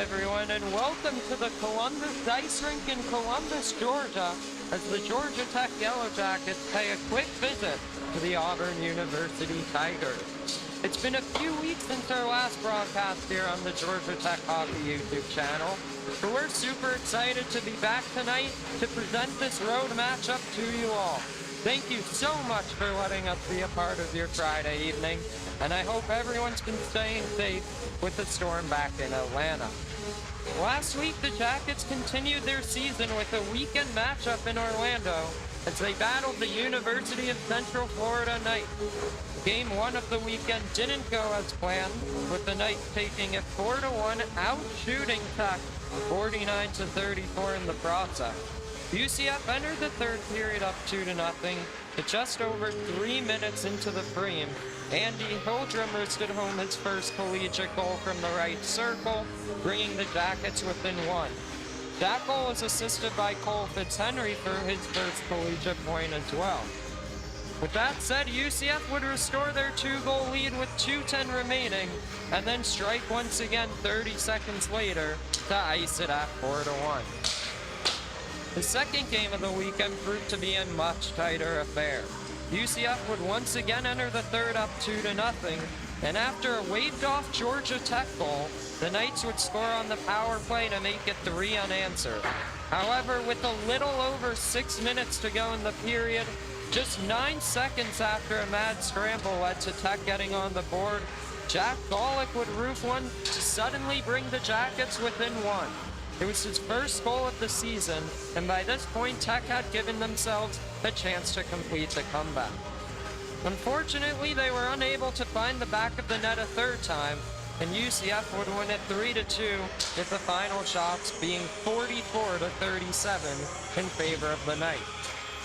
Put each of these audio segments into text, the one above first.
everyone, and welcome to the Columbus Ice Rink in Columbus, Georgia, as the Georgia Tech Yellow Jackets pay a quick visit to the Auburn University Tigers. It's been a few weeks since our last broadcast here on the Georgia Tech Hockey YouTube channel, but we're super excited to be back tonight to present this road matchup to you all. Thank you so much for letting us be a part of your Friday evening, and I hope everyone's been staying safe with the storm back in Atlanta. Last week, the Jackets continued their season with a weekend matchup in Orlando as they battled the University of Central Florida Knights. Game 1 of the weekend didn't go as planned, with the Knights taking it 4-1, out-shooting Tech 49-34 in the process. UCF entered the third period up 2-0, but just over 3 minutes into the frame, Andy Hildrum wristed home his first collegiate goal from the right circle, bringing the Jackets within one. That goal was assisted by Cole Fitzhenry for his first collegiate point as well. With that said, UCF would restore their 2-goal lead with 2:10 remaining, and then strike once again 30 seconds later to ice it at 4-1. The second game of the weekend proved to be a much tighter affair. UCF would once again enter the third up 2-0, and after a waved-off Georgia Tech goal, the Knights would score on the power play to make it 3 unanswered. However, with a little over 6 minutes to go in the period, just 9 seconds after a mad scramble led to Tech getting on the board, Jack Golick would roof one to suddenly bring the Jackets within one. It was his first goal of the season, and by this point, Tech had given themselves a chance to complete the comeback. Unfortunately, they were unable to find the back of the net a third time, and UCF would win it 3-2, with the final shots being 44-37 in favor of the Knights.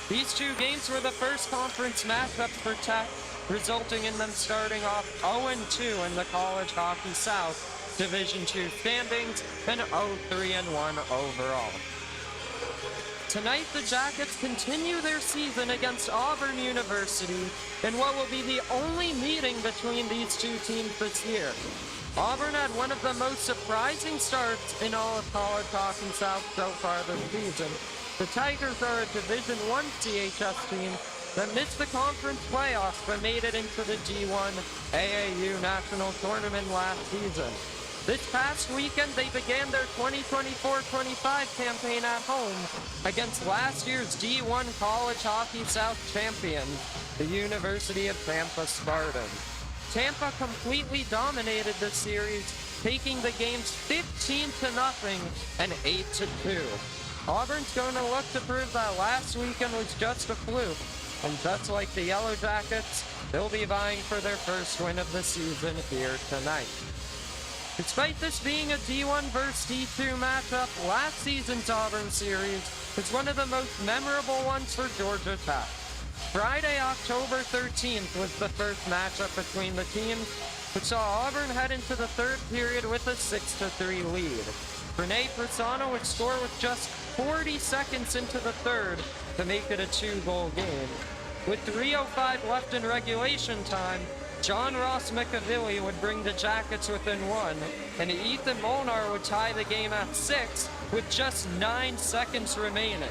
These two games were the first conference matchups for Tech, resulting in them starting off 0-2 in the College Hockey South Division II standings and 0-3-1 overall. Tonight, the Jackets continue their season against Auburn University in what will be the only meeting between these two teams this year. Auburn had one of the most surprising starts in all of College Hockey South so far this season. The Tigers are a Division I CHS team that missed the conference playoffs but made it into the D1 AAU National Tournament last season. This past weekend, they began their 2024-25 campaign at home against last year's D1 College Hockey South champions, the University of Tampa Spartans. Tampa completely dominated the series, taking the games 15-0 and 8-2. Auburn's going to look to prove that last weekend was just a fluke, and just like the Yellow Jackets, they'll be vying for their first win of the season here tonight. Despite this being a D1 vs. D2 matchup, last season's Auburn series is one of the most memorable ones for Georgia Tech. Friday, October 13th was the first matchup between the teams, which saw Auburn head into the third period with a 6-3 lead. Renee Persano would score with just 40 seconds into the third to make it a 2-goal game. With 3:05 left in regulation time, John Ross McAvilly would bring the Jackets within one, and Ethan Molnar would tie the game at 6 with just 9 seconds remaining.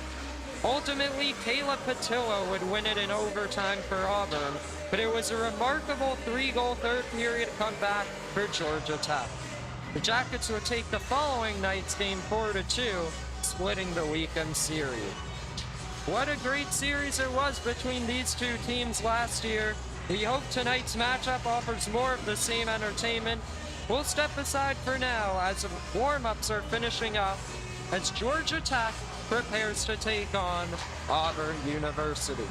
Ultimately, Caleb Patillo would win it in overtime for Auburn, but it was a remarkable 3-goal third period comeback for Georgia Tech. The Jackets would take the following night's game 4-2, splitting the weekend series. What a great series it was between these two teams last year. We hope tonight's matchup offers more of the same entertainment. We'll step aside for now as warm-ups are finishing up as Georgia Tech prepares to take on Auburn University.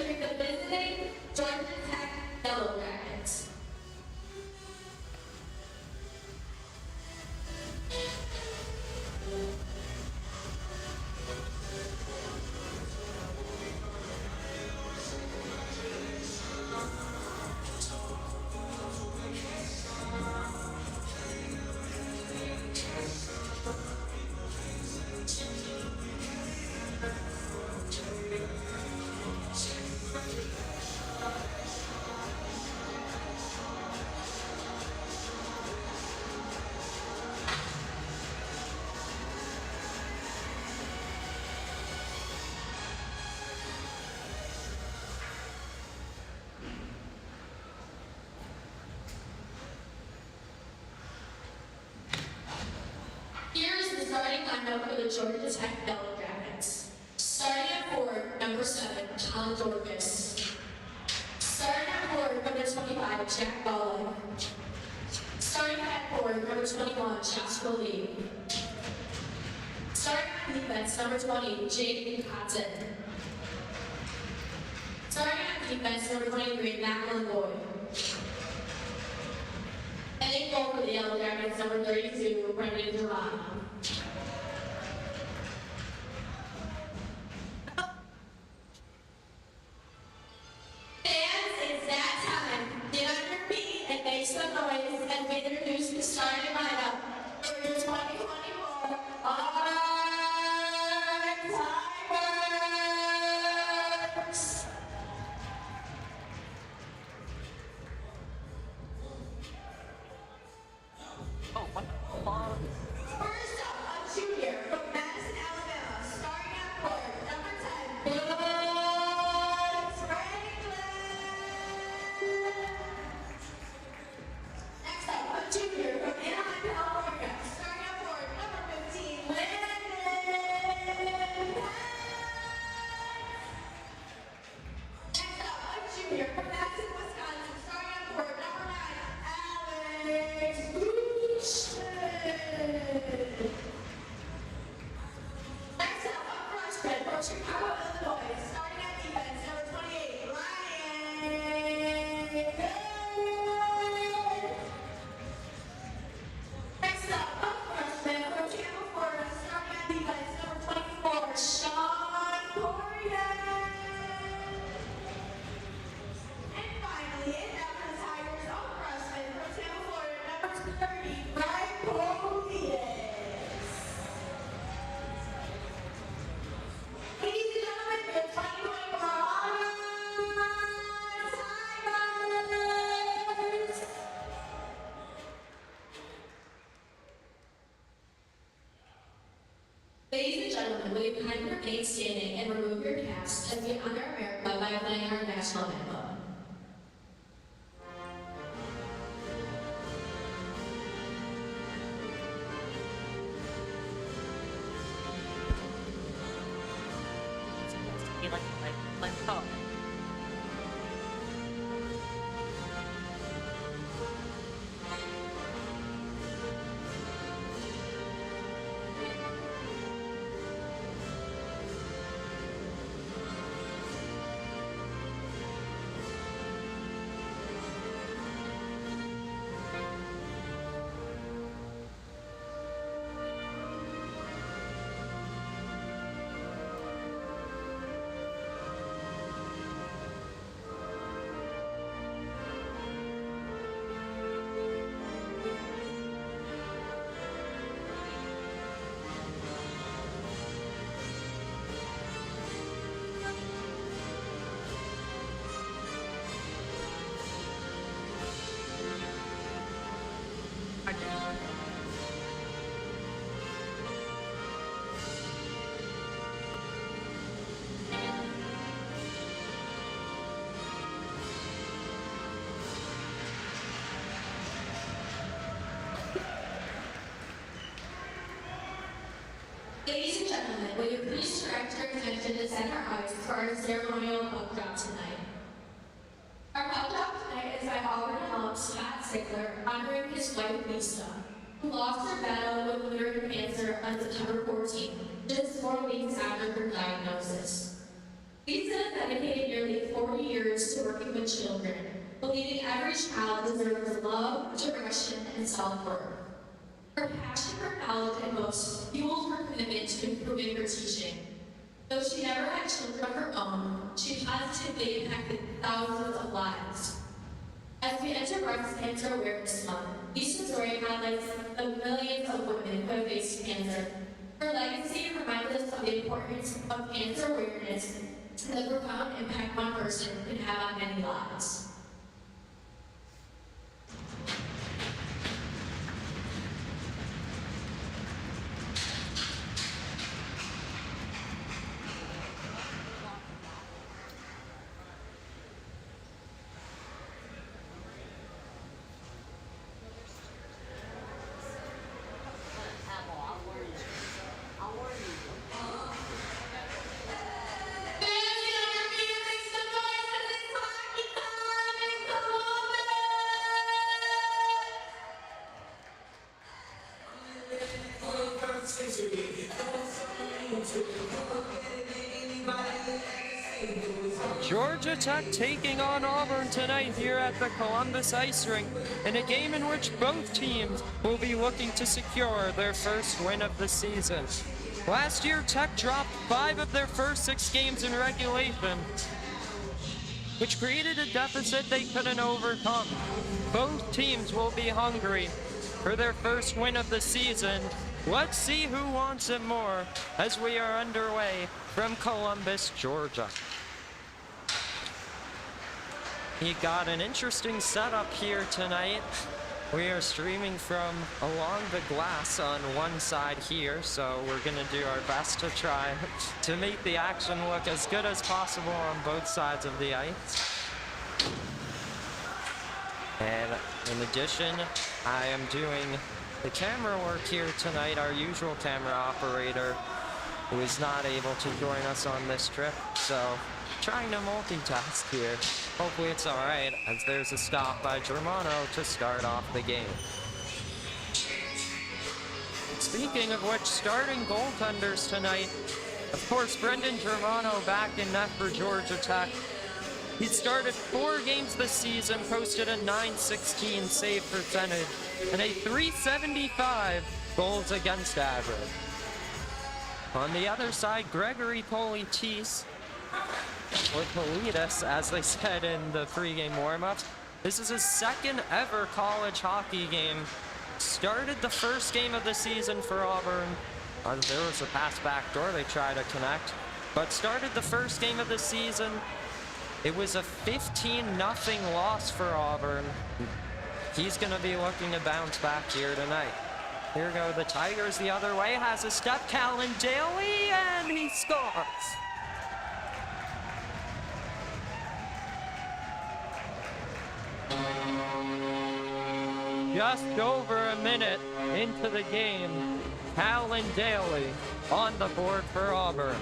featuring the visiting Georgia Tech Yellow Jackets. Here is the starting lineup for the Georgia Tech Yellow Jackets. Starting at forward, number 7, Tom Dorcas. Starting at forward, number 25, Jack Ballin. Starting at forward, number 21, Joshua Lee. Starting at defense, number 20, Jaden Cotton. Starting at defense, number 23, Macklin Boyd. And in goal for the Yellow Jackets, number 32, Brendan Germano. Fans, it's that time. Get on your feet and make some noise as we introduce the starting lineup for your 2024 Auburn Tigers. Oh, what the fuck? First up, a junior from Madison, Alabama, starting at forward, number 10, Franklin. Next up, a junior from Anaheim, California, starting at forward, number 15, Landon. Next up, a junior from Madison, Wisconsin, starting at forward, number 9, Alex Boucher. Next up, a freshman from Chicago, Illinois, starting at defense, number 28, Ryan Good. Next up, a freshman from Tampa, Florida, starting at defense, number 24, Sean Corrigan. And finally, in after the Tigers, a freshman from Tampa, Florida, number 30, Brian Polides. Ladies and gentlemen, the 2024 Auburn Tigers. Ladies and gentlemen, will you kindly remain standing and remove your caps as we honor America by playing our national anthem? Like, oh. Ladies and gentlemen, will you please direct your attention to center ice for our ceremonial puck drop tonight? Our puck drop tonight is by Auburn alum Scott Sickler, honoring his wife Lisa, who lost her battle with uterine cancer on September 14th, just 4 weeks after her diagnosis. Lisa has dedicated nearly 40 years to working with children, believing every child deserves love, direction, and self-worth. Her passion for knowledge and books fueled her commitment to improving her teaching. Though she never had children of her own, she positively impacted thousands of lives. As we enter Breast Cancer Awareness Month, Lisa's story highlights the millions of women who have faced cancer. Her legacy reminds us of the importance of cancer awareness and the profound impact one person can have on many lives. Georgia Tech taking on Auburn tonight here at the Columbus Ice Rink in a game in which both teams will be looking to secure their first win of the season. Last year, Tech dropped 5 of their first 6 games in regulation, which created a deficit they couldn't overcome. Both teams will be hungry for their first win of the season. Let's see who wants it more as we are underway from Columbus, Georgia. You got an interesting setup here tonight. We are streaming from along the glass on one side here, so we're gonna do our best to try to make the action look as good as possible on both sides of the ice. And in addition, I am doing the camera work here tonight. Our usual camera operator who is not able to join us on this trip, so trying to multitask here. Hopefully it's all right, as there's a stop by Germano to start off the game. Speaking of which, starting goaltenders tonight, of course, Brendan Germano back in net for Georgia Tech. He started 4 games this season, posted a .916 save percentage and a .375 goals against average. On the other side, Gregory Politis, or Politis, as they said in the pregame warm-ups. This is his second ever college hockey game. Started the first game of the season for Auburn. There was a pass back door they tried to connect, but started the first game of the season. It was a 15-0 loss for Auburn. He's gonna be looking to bounce back here tonight. Here go the Tigers the other way, has a step, Callan Daly, and he scores. Just over a minute into the game, Callan Daly on the board for Auburn.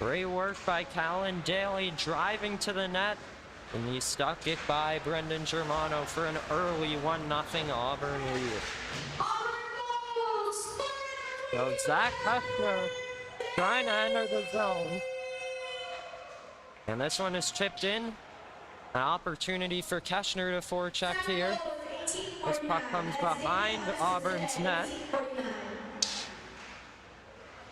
Great work by Callan Daly, driving to the net, and he stuck it by Brendan Germano for an early 1-0 Auburn lead. So Zach Kushner trying to enter the zone. And this one is chipped in. An opportunity for Keshner to forecheck here. This puck comes behind Auburn's net.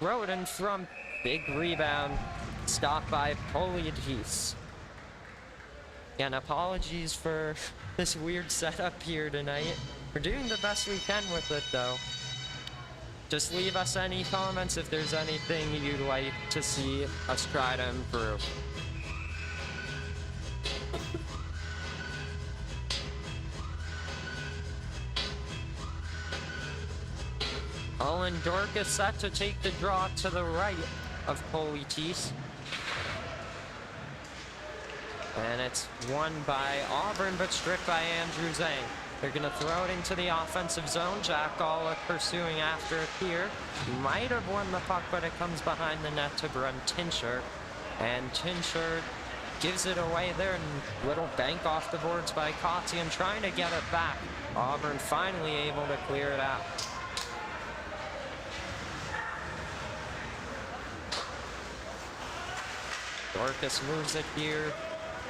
Throw it in front. Big rebound. Stopped by Politis. Again, apologies for this weird setup here tonight. We're doing the best we can with it, though. Just leave us any comments if there's anything you'd like to see us try to improve. Owen Dorcas set to take the draw to the right of Politis. And it's won by Auburn, but stripped by Andrew Zhang. They're going to throw it into the offensive zone. Jack Galla pursuing after it here. Might have won the puck, but it comes behind the net to Brent Tincher. And Tincher gives it away there, and little bank off the boards by Kotzian trying to get it back. Auburn finally able to clear it out. Dorcas moves it here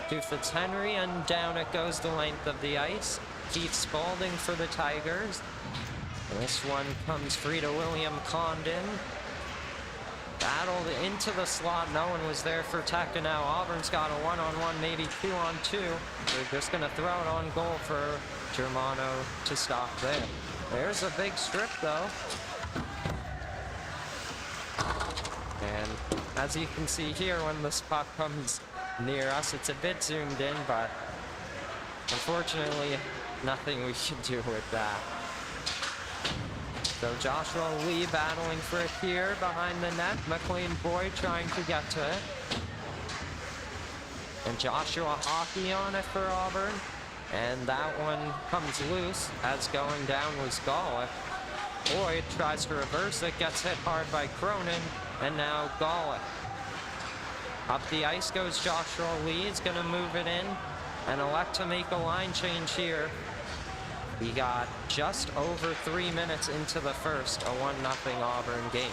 to Fitzhenry, and down it goes the length of the ice. Keith Spaulding for the Tigers. This one comes free to William Condon. Battled into the slot. No one was there for Tech, and now Auburn's got a one-on-one, maybe two-on-two. They're just going to throw it on goal for Germano to stop there. There's a big strip, though. And as you can see here, when this puck comes near us, it's a bit zoomed in, but unfortunately, nothing we can do with that. So Joshua Lee battling for it here behind the net. McLean Boyd trying to get to it. And Joshua Hockey on it for Auburn. And that one comes loose, as going down was Galla. Boyd tries to reverse it, gets hit hard by Cronin, and now Galla. Up the ice goes Joshua Lee. He's going to move it in and elect to make a line change here. We got just over 3 minutes into the first, a 1-0 Auburn game.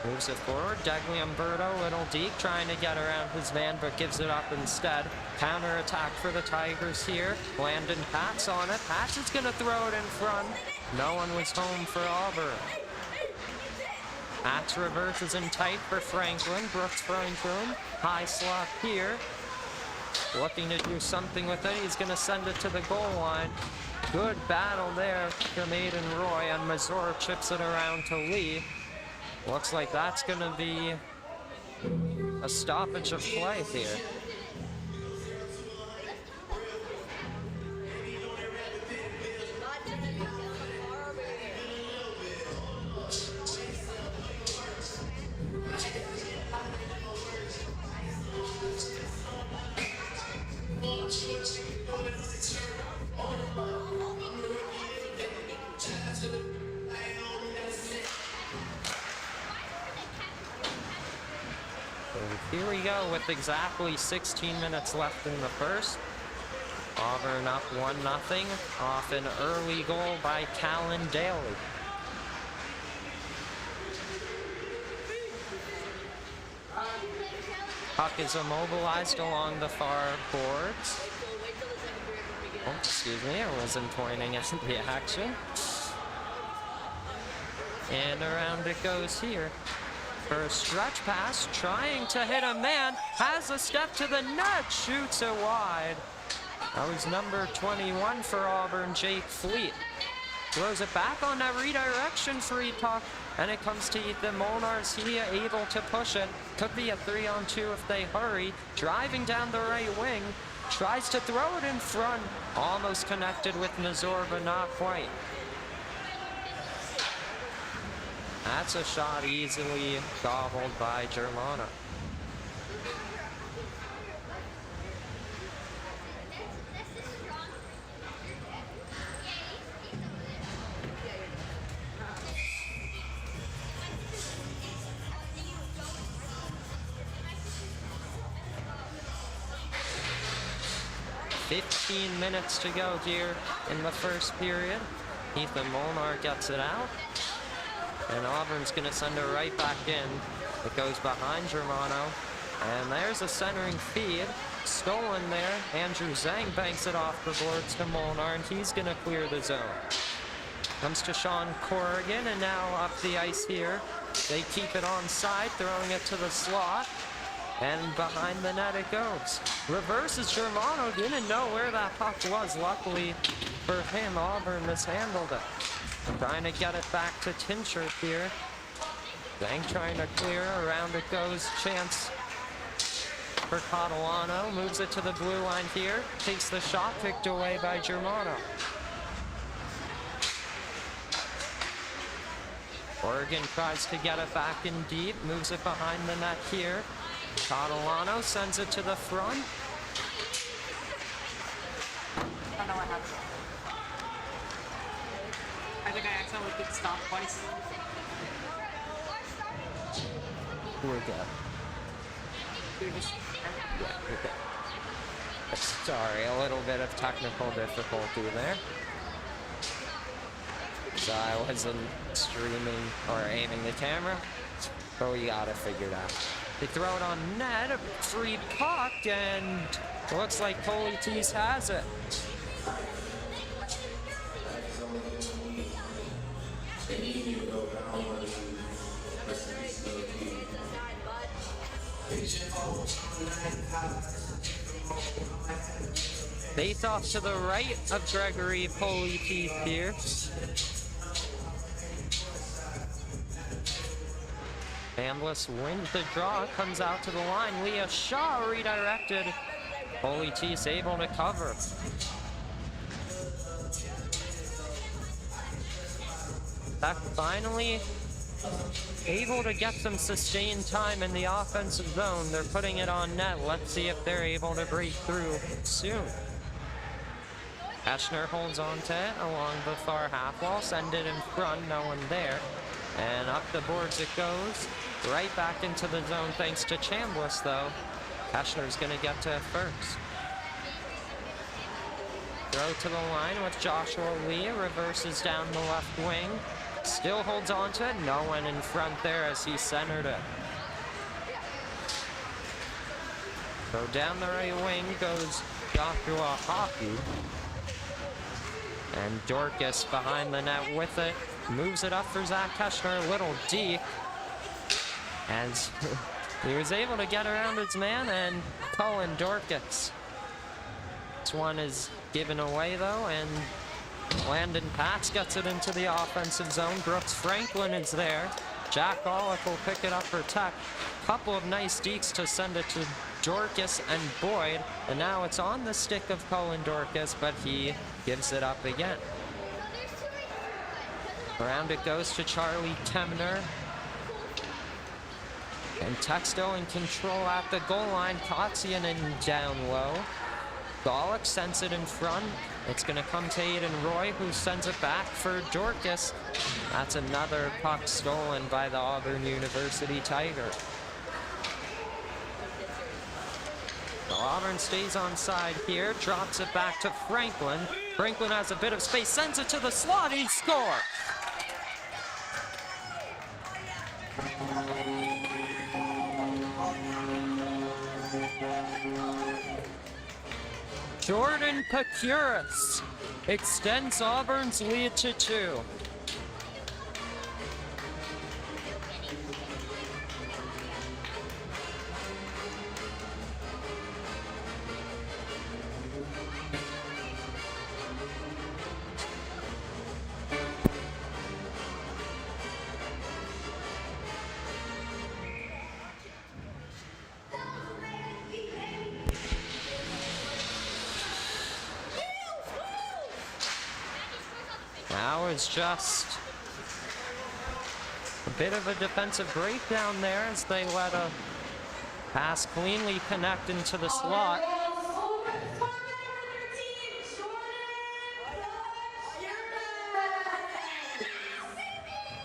Moves it forward. Degliumberto, little deep, trying to get around his man, but gives it up instead. Counter attack for the Tigers here. Landon Patz on it. Patz is going to throw it in front. No one was home for Auburn. Patz reverses in tight for Franklin. Brooks Franklin. High slot here. Looking to do something with it. He's going to send it to the goal line. Good battle there for Maiden Roy, and Mazur chips it around to Lee. Looks like that's going to be a stoppage of play here. Here we go with exactly 16 minutes left in the first. Auburn up 1-0 off an early goal by Callan Daly. Puck is immobilized along the far boards. Oh, excuse me, I wasn't pointing at the action. And around it goes here. For a stretch pass, trying to hit a man, has a step to the net, shoots it wide. That was number 21 for Auburn, Jake Fleet. Throws it back on that redirection free puck, and it comes to Ethan Molnar. Is he able to push it? Could be a 3-on-2 if they hurry. Driving down the right wing, tries to throw it in front. Almost connected with Mazur, but not quite. That's a shot easily gobbled by Germano. "15 minutes to go here in the first period. Ethan Molnar gets it out. And Auburn's going to send it right back in. It goes behind Germano. And there's a centering feed. Stolen there. Andrew Zhang banks it off the boards to Molnar, and he's going to clear the zone. Comes to Sean Corrigan, and now up the ice here. They keep it onside, throwing it to the slot. And behind the net it goes. Reverses Germano. Didn't know where that puck was. Luckily for him, Auburn mishandled it. Trying to get it back to Tincher here. Zhang trying to clear. Around it goes. Chance for Catalano. Moves it to the blue line here. Takes the shot, picked away by Germano. Oregon tries to get it back in deep. Moves it behind the net here. Catalano sends it to the front. don't know what happened. I think I accidentally did stop twice. We're good. Sorry, a little bit of technical difficulty there. So I wasn't streaming or aiming the camera, but we got it figured out. They throw it on net, a free puck, and it looks like Politis has it. Face off to the right of Gregory Politis here. Ambliss wins the draw, comes out to the line. Leah Shaw redirected. Politis able to cover. That finally able to get some sustained time in the offensive zone. They're putting it on net. Let's see if they're able to break through soon. Eschner holds on to it along the far half wall, send it in front, no one there. And up the boards it goes, right back into the zone thanks to Chambliss though. Eschner's gonna get to it first. Throw to the line with Joshua Lee, reverses down the left wing. Still holds on to it, no one in front there as he centered it. So down the right wing goes Joshua Hockey. And Dorcas behind the net with it. Moves it up for Zach Eschner, a little deep. As he was able to get around his man and Colin Dorcas. This one is given away though, and Landon Patz gets it into the offensive zone. Brooks Franklin is there. Jack Bollock will pick it up for Tech. Couple of nice dekes to send it to Dorcas and Boyd. And now it's on the stick of Colin Dorcas, but he gives it up again. Around it goes to Charlie Temner. And Tech still in control at the goal line. Kotzianen down low. Bollock sends it in front. It's going to come to Aiden Roy, who sends it back for Dorcas. That's another puck stolen by the Auburn University Tigers. So Auburn stays on side here, drops it back to Franklin. Franklin has a bit of space, sends it to the slot, he scores! Jordan Pacuris extends Auburn's lead to 2. Now it's just a bit of a defensive breakdown there as they let a pass cleanly connect into the slot.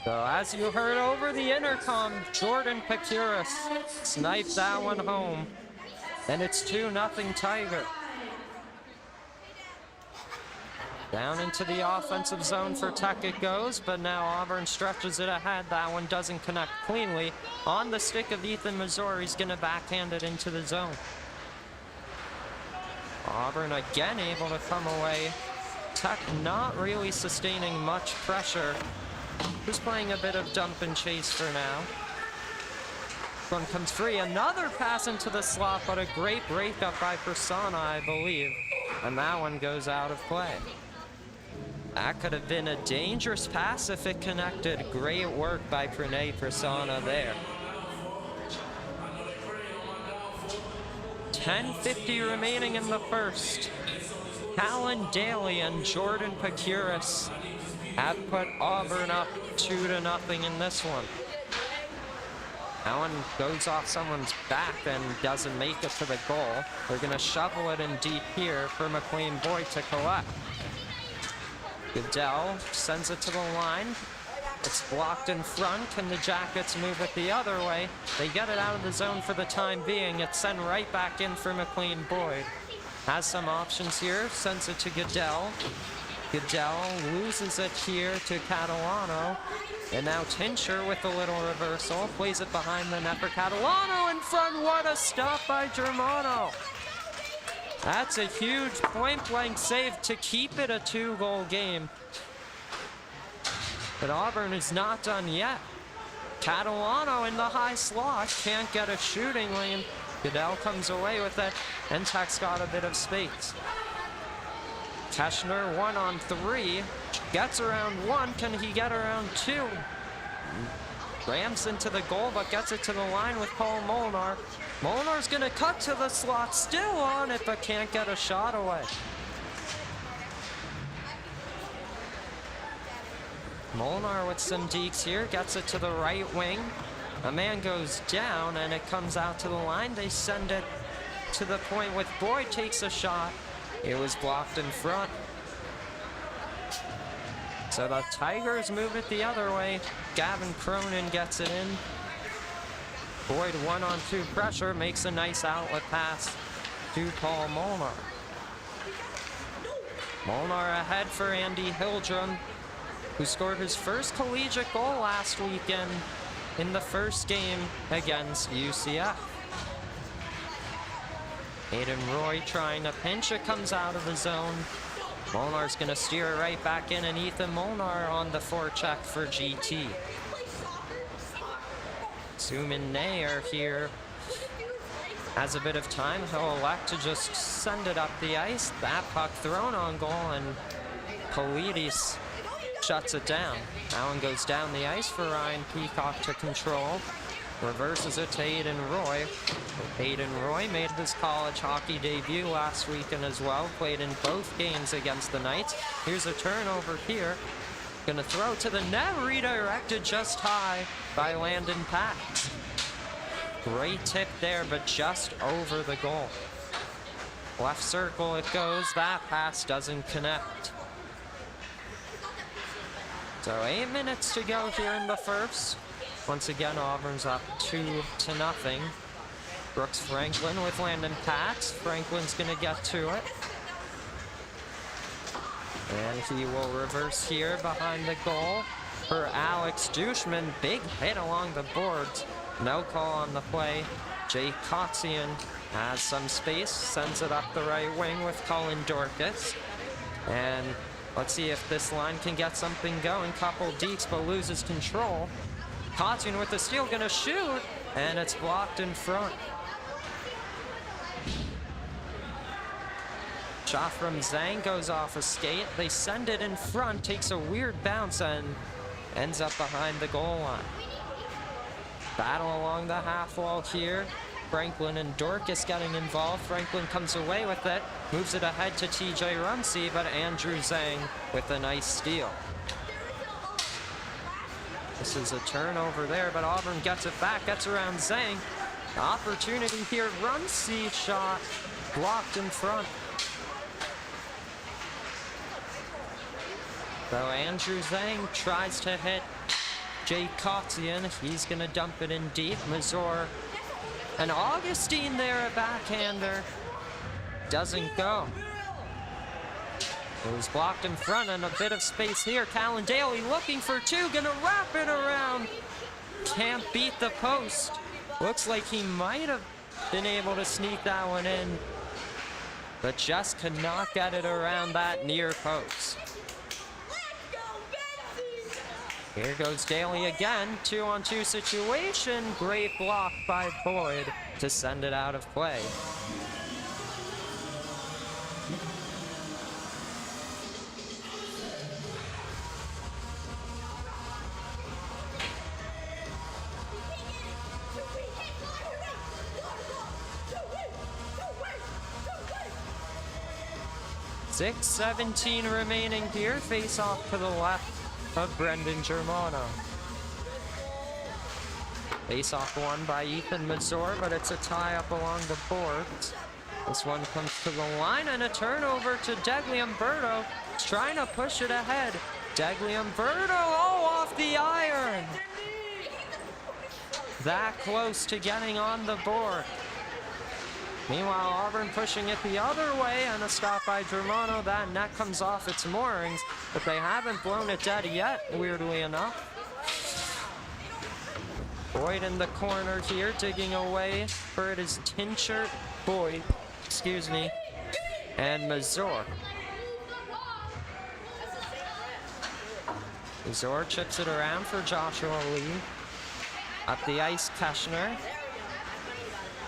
So as you heard over the intercom, Jordan Pacuris sniped that one home. And it's 2-0 Tiger. Down into the offensive zone for Tech it goes, but now Auburn stretches it ahead. That one doesn't connect cleanly. On the stick of Ethan Missouri, he's going to backhand it into the zone. Auburn again able to come away. Tech not really sustaining much pressure. Who's playing a bit of dump and chase for now. One comes free. Another pass into the slot, but a great breakup by Persona, I believe. And that one goes out of play. That could have been a dangerous pass if it connected. Great work by Pranay Persona there. 10:50 remaining in the first. Callan Daly and Jordan Pacuris have put Auburn up 2-0 in this one. Allen goes off someone's back and doesn't make it to the goal. They're going to shovel it in deep here for McLean Boyd to collect. Goodell sends it to the line. It's blocked in front. Can the Jackets move it the other way? They get it out of the zone for the time being. It's sent right back in for McLean Boyd. Has some options here. Sends it to Goodell. Goodell loses it here to Catalano. And now Tincher with a little reversal. Plays it behind the net for Catalano in front. What a stop by Germano. That's a huge point-blank save to keep it a 2-goal game. But Auburn is not done yet. Catalano in the high slot. Can't get a shooting lane. Goodell comes away with it. And Tech's got a bit of space. Teschner 1-on-3. Gets around 1. Can he get around 2? Rams into the goal, but gets it to the line with Paul Molnar. Molnar's going to cut to the slot. Still on it, but can't get a shot away. Molnar with some deeks here. Gets it to the right wing. A man goes down, and it comes out to the line. They send it to the point with Boyd takes a shot. It was blocked in front. So the Tigers move it the other way. Gavin Cronin gets it in. Boyd 1-on-2 pressure, makes a nice outlet pass to Paul Molnar. Molnar ahead for Andy Hildrum, who scored his first collegiate goal last weekend in the first game against UCF. Aiden Roy trying to pinch it, comes out of the zone. Molnar's going to steer it right back in, and Ethan Molnar on the forecheck for GT. Suman Nair here has a bit of time. He'll elect to just send it up the ice. That puck thrown on goal, and Polides shuts it down. Allen goes down the ice for Ryan Peacock to control. Reverses it to Aiden Roy. Aiden Roy made his college hockey debut last weekend as well. Played in both games against the Knights. Here's a turnover here. Gonna throw to the net, redirected just high by Landon Pax. Great tip there, but just over the goal. Left circle it goes. That pass doesn't connect. So 8 minutes to go here in the first. Once again, Auburn's up 2-0. Brooks Franklin with Landon Pax. Franklin's gonna get to it. And he will reverse here behind the goal for Alex Dushman. Big hit along the boards. No call on the play. Jay Kotzian has some space, sends it up the right wing with Colin Dorcas. And let's see if this line can get something going. Couple deeks, but loses control. Kotzian with the steal, gonna shoot, and it's blocked in front. Shot from Zhang goes off a skate. They send it in front, takes a weird bounce, and ends up behind the goal line. Battle along the half wall here. Franklin and Dorcas getting involved. Franklin comes away with it, moves it ahead to TJ Rumsey, but Andrew Zhang with a nice steal. This is a turnover there, but Auburn gets it back, gets around Zhang. Opportunity here, Rumsey shot, blocked in front. So Andrew Zhang tries to hit Jay Kotzian. He's going to dump it in deep. Mazur and Augustine there, a backhander. Doesn't go. It was blocked in front and a bit of space here. Callan Daly looking for two, gonna wrap it around. Can't beat the post. Looks like he might have been able to sneak that one in, but just could not get it around that near post. Here goes Daly again, 2-on-2 situation. Great block by Boyd to send it out of play. .6:17 remaining here. Face off to the left of Brendan Germano. Face-off won by Ethan Mazur, but it's a tie up along the boards. This one comes to the line, and a turnover to Degliumberto. He's trying to push it ahead. Degliumberto, off the iron! That close to getting on the board. Meanwhile, Auburn pushing it the other way, and a stop by Germano. That net comes off its moorings, but they haven't blown it dead yet, weirdly enough. Boyd in the corner here, digging away for it is Boyd, and Mazur. Mazur chips it around for Joshua Lee. Up the ice, Keshner.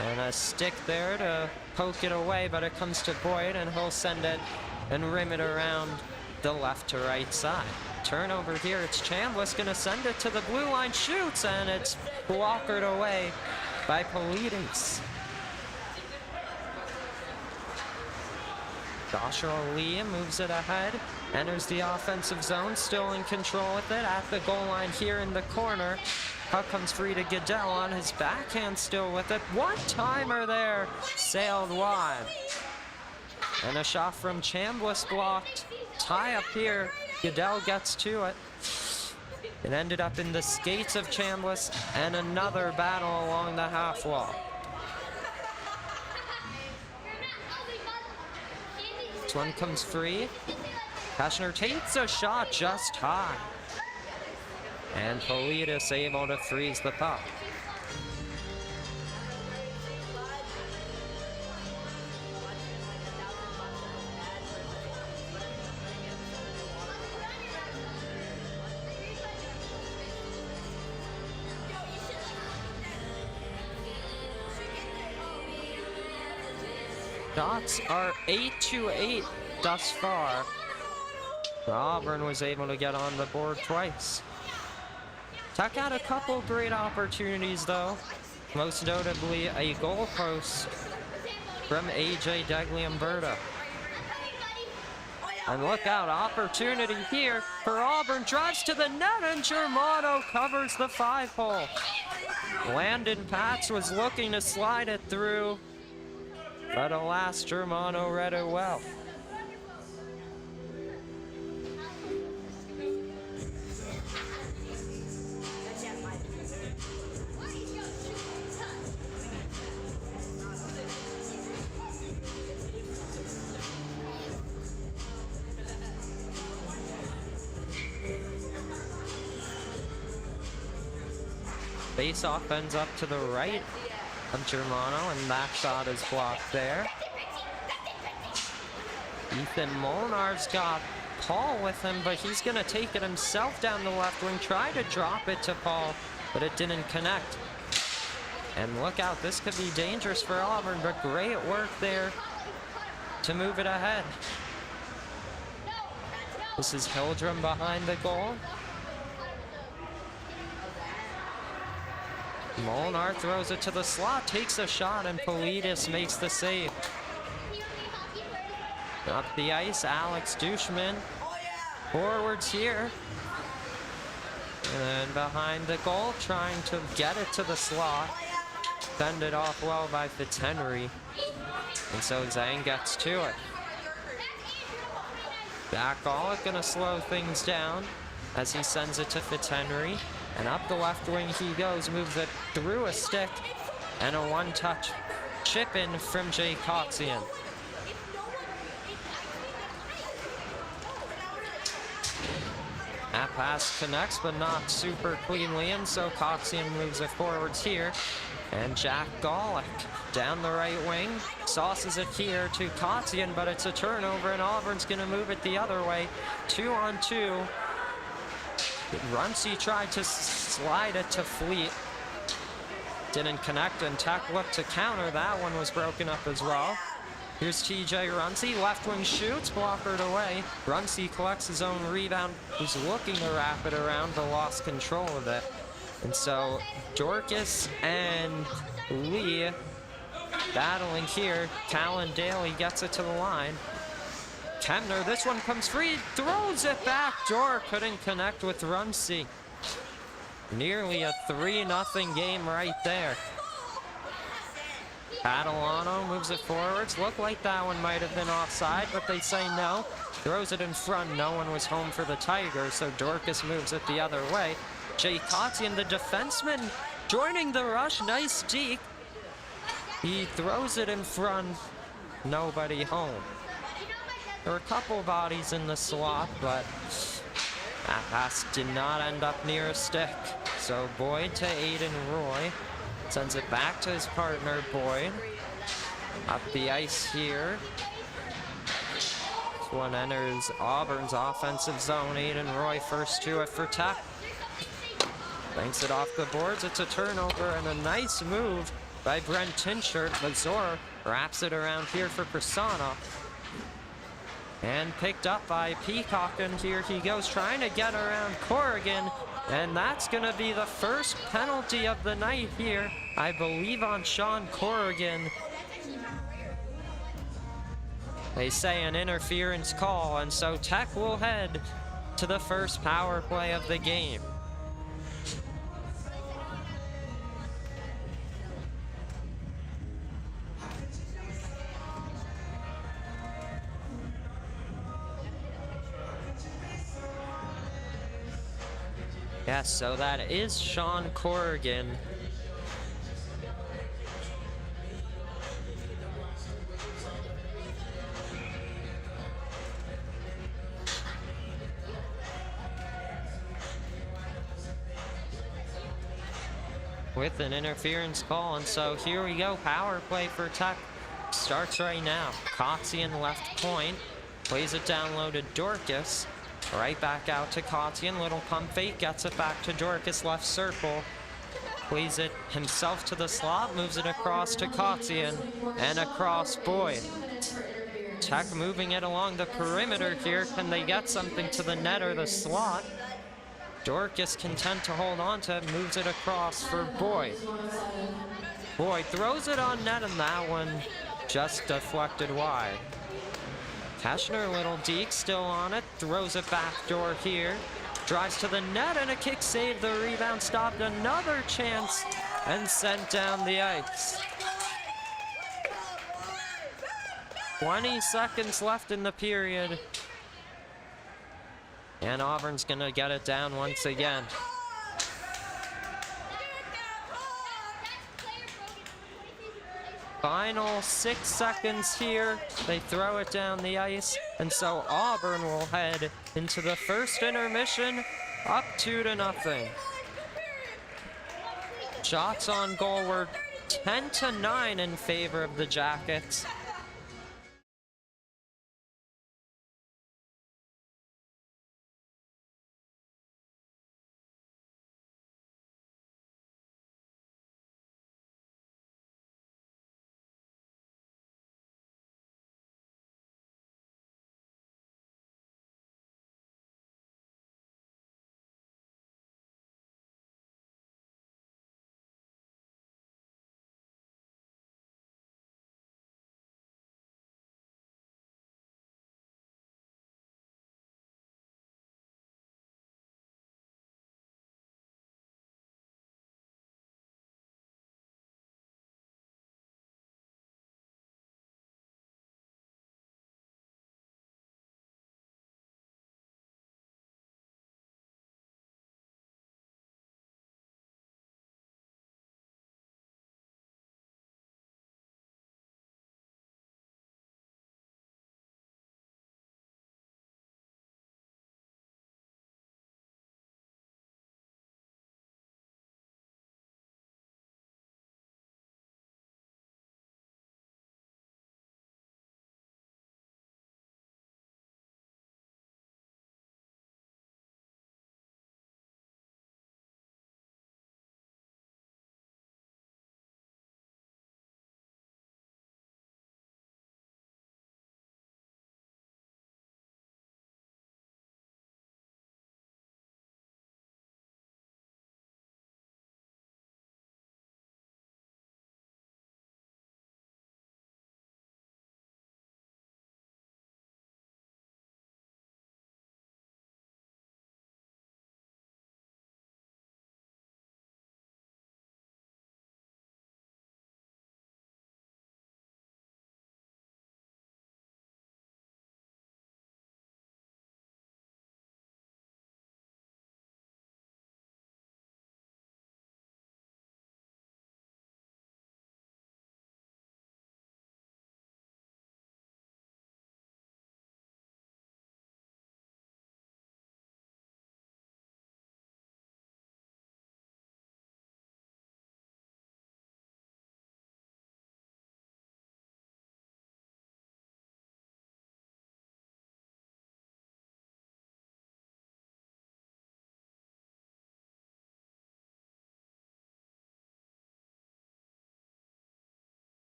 And a stick there to poke it away, but it comes to Boyd, and he'll send it and rim it around the left to right side. Turnover here, it's Chambliss gonna send it to the blue line, shoots, and it's blockered away by Polides. Joshua Lee moves it ahead, enters the offensive zone, still in control with it at the goal line here in the corner. Puck comes free to Goodell on his backhand, still with it. One-timer there, sailed wide. And a shot from Chambliss blocked. Tie up here, Goodell gets to it. It ended up in the skates of Chambliss, and another battle along the half wall. This one comes free. Keshner takes a shot just high. And Polides able to freeze the puck. Shots are 8-8 thus far. Auburn was able to get on the board twice. Tuck had a couple great opportunities though, most notably a goal post from AJ Degliumberto. And look out, opportunity here for Auburn, drives to the net, and Germano covers the 5-hole. Landon Patz was looking to slide it through, but alas, Germano read it well. Face-off ends up to the right of Germano, and that shot is blocked there. Ethan Molnar's got Paul with him, but he's going to take it himself down the left wing, try to drop it to Paul, but it didn't connect. And look out, this could be dangerous for Auburn, but great work there to move it ahead. This is Hildrum behind the goal. Molnar throws it to the slot, takes a shot, and Polides makes the save. Up the ice, Alex Dushman. Forwards here. And behind the goal, trying to get it to the slot. Fended off well by Fitzhenry. And so Zhang gets to it. Backall gonna slow things down as he sends it to Fitzhenry. And up the left wing he goes, moves it through a stick, and a one-touch chip in from Jay Coxian. That pass connects, but not super cleanly, and so Coxian moves it forwards here. And Jack Golick down the right wing, sauces it here to Coxian, but it's a turnover, and Auburn's gonna move it the other way. 2-on-2. Runcie tried to slide it to Fleet. Didn't connect, and Tech looked to counter. That one was broken up as well. Here's TJ Runcie, left wing shoots, blockered away. Runcie collects his own rebound. He's looking to wrap it around, but lost control of it. And so Dorcas and Lee battling here. Callan Daly gets it to the line. Kemner, this one comes free, throws it back door, couldn't connect with Runcie. Nearly a 3-0 game right there. Catalano moves it forwards. Looked like that one might have been offside, but they say no. Throws it in front. No one was home for the Tigers, so Dorcas moves it the other way. Jay Kotzian, the defenseman, joining the rush. Nice deke. He throws it in front. Nobody home. There were a couple bodies in the slot, but that pass did not end up near a stick. So Boyd to Aiden Roy. Sends it back to his partner, Boyd. Up the ice here. This one enters Auburn's offensive zone. Aiden Roy first to it for Tech. Banks it off the boards. It's a turnover and a nice move by Brent Tinshirt. Lazor wraps it around here for Persona. And picked up by Peacock, and here he goes trying to get around Corrigan. And that's going to be the first penalty of the night here, I believe, on Sean Corrigan. They say an interference call, and so Tech will head to the first power play of the game. Yes, so that is Sean Corrigan. With an interference call, and so here we go. Power play for Tech starts right now. Kotzian left point, plays it down low to Dorcas. Right back out to Kotzian, little pump fake, gets it back to Dorcas, left circle. Plays it himself to the slot, moves it across to Kotzian, and across Boyd. Tech moving it along the perimeter here. Can they get something to the net or the slot? Dorcas content to hold on to it, moves it across for Boyd. Boyd throws it on net, and that one just deflected wide. Keschner, little deke, still on it, throws it back door here, drives to the net, and a kick save. The rebound stopped, another chance, and sent down the ice. 20 seconds left in the period, and Auburn's gonna get it down once again. Final 6 seconds here. They throw it down the ice, and so Auburn will head into the first intermission up 2-0. Shots on goal were 10-9 in favor of the Jackets.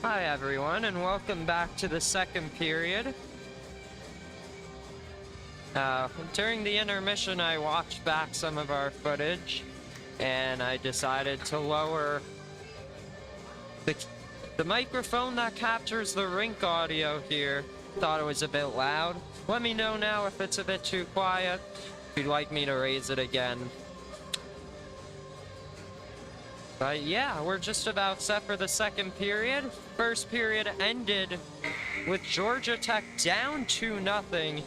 Hi everyone, and welcome back to the second period. During the intermission, I watched back some of our footage, and I decided to lower the microphone that captures the rink audio here. Thought it was a bit loud. Let me know now if it's a bit too quiet, if you'd like me to raise it again. But yeah, we're just about set for the second period. First period ended with Georgia Tech down 2-0.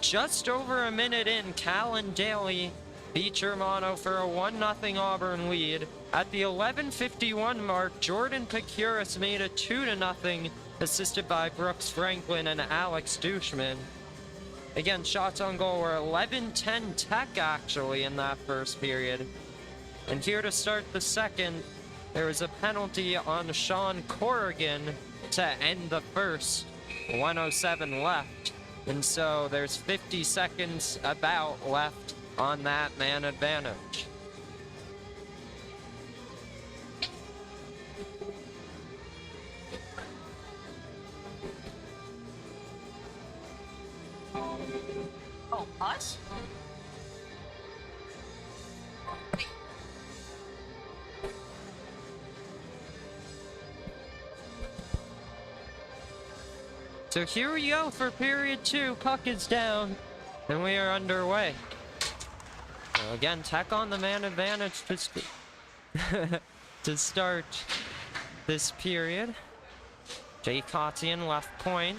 Just over a minute in, Callan Daly beat Germano for a 1-0 Auburn lead. At the 11:51 mark, Jordan Pacuris made it 2-0, assisted by Brooks Franklin and Alex Dushman. Again, shots on goal were 11-10 Tech actually in that first period. And here to start the second, there was a penalty on Sean Corrigan to end the first. 1:07 left. And so there's 50 seconds about left on that man advantage. Oh, us? So here we go for period 2. Puck is down, and we are underway. So again, Tech on the man advantage to start this period. Jay Kotzian left point,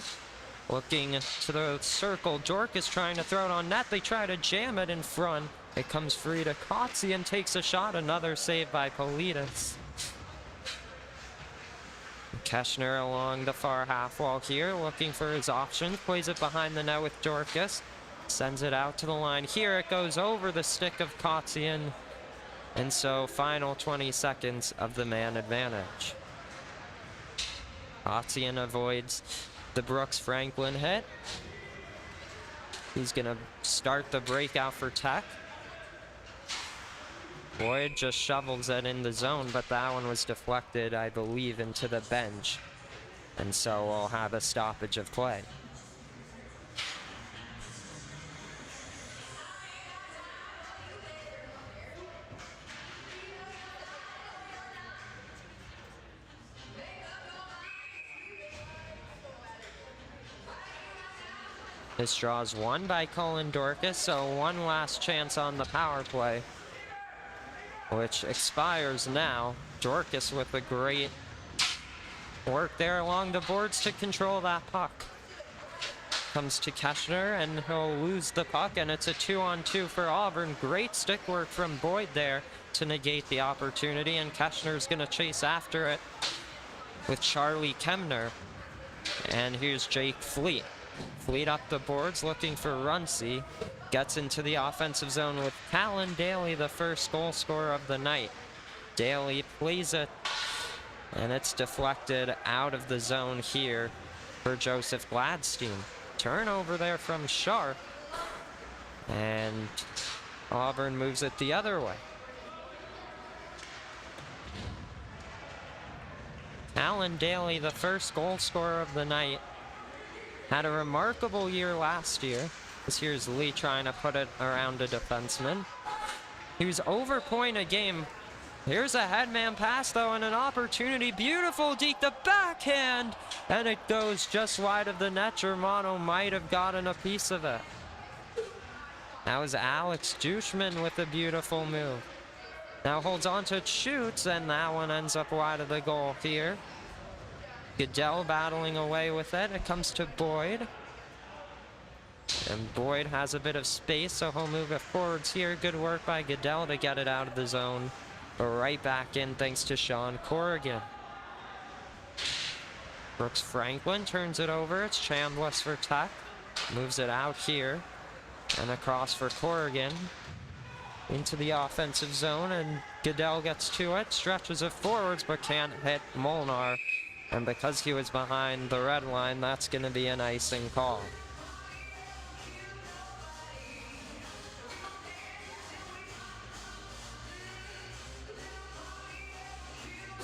looking to the circle. Jork is trying to throw it on net. They try to jam it in front. It comes free to Kotzian, takes a shot. Another save by Politis. Keschner along the far half wall here, looking for his options. Plays it behind the net with Dorcas. Sends it out to the line. Here it goes over the stick of Kotzian. And so final 20 seconds of the man advantage. Kotzian avoids the Brooks Franklin hit. He's gonna start the breakout for Tech. Boyd just shovels it in the zone, but that one was deflected, I believe, into the bench. And so we'll have a stoppage of play. This draws one by Colin Dorcas, so one last chance on the power play, which expires now. Dorcas with a great work there along the boards to control that puck. Comes to Keschner, and he'll lose the puck, and it's a 2-on-2 for Auburn. Great stick work from Boyd there to negate the opportunity, and Keschner's gonna chase after it with Charlie Kemner. And here's Jake Fleet. Fleet up the boards looking for Runcie. Gets into the offensive zone with Callan Daly, the first goal scorer of the night. Daly plays it, and it's deflected out of the zone here for Joseph Gladstein. Turnover there from Sharp, and Auburn moves it the other way. Callan Daly, the first goal scorer of the night, had a remarkable year last year. Here's Lee trying to put it around a defenseman. He was over point a game. Here's a headman pass, though, and an opportunity. Beautiful deke, the backhand, and it goes just wide of the net. Germano might have gotten a piece of it. That was Alex Dushman with a beautiful move. Now holds on to it, shoots, and that one ends up wide of the goal here. Goodell battling away with it. It comes to Boyd. And Boyd has a bit of space, so he'll move it forwards here. Good work by Goodell to get it out of the zone. But right back in thanks to Sean Corrigan. Brooks Franklin turns it over. It's Chambliss for Tech. Moves it out here. And across for Corrigan. Into the offensive zone, and Goodell gets to it. Stretches it forwards, but can't hit Molnar. And because he was behind the red line, that's going to be an icing call.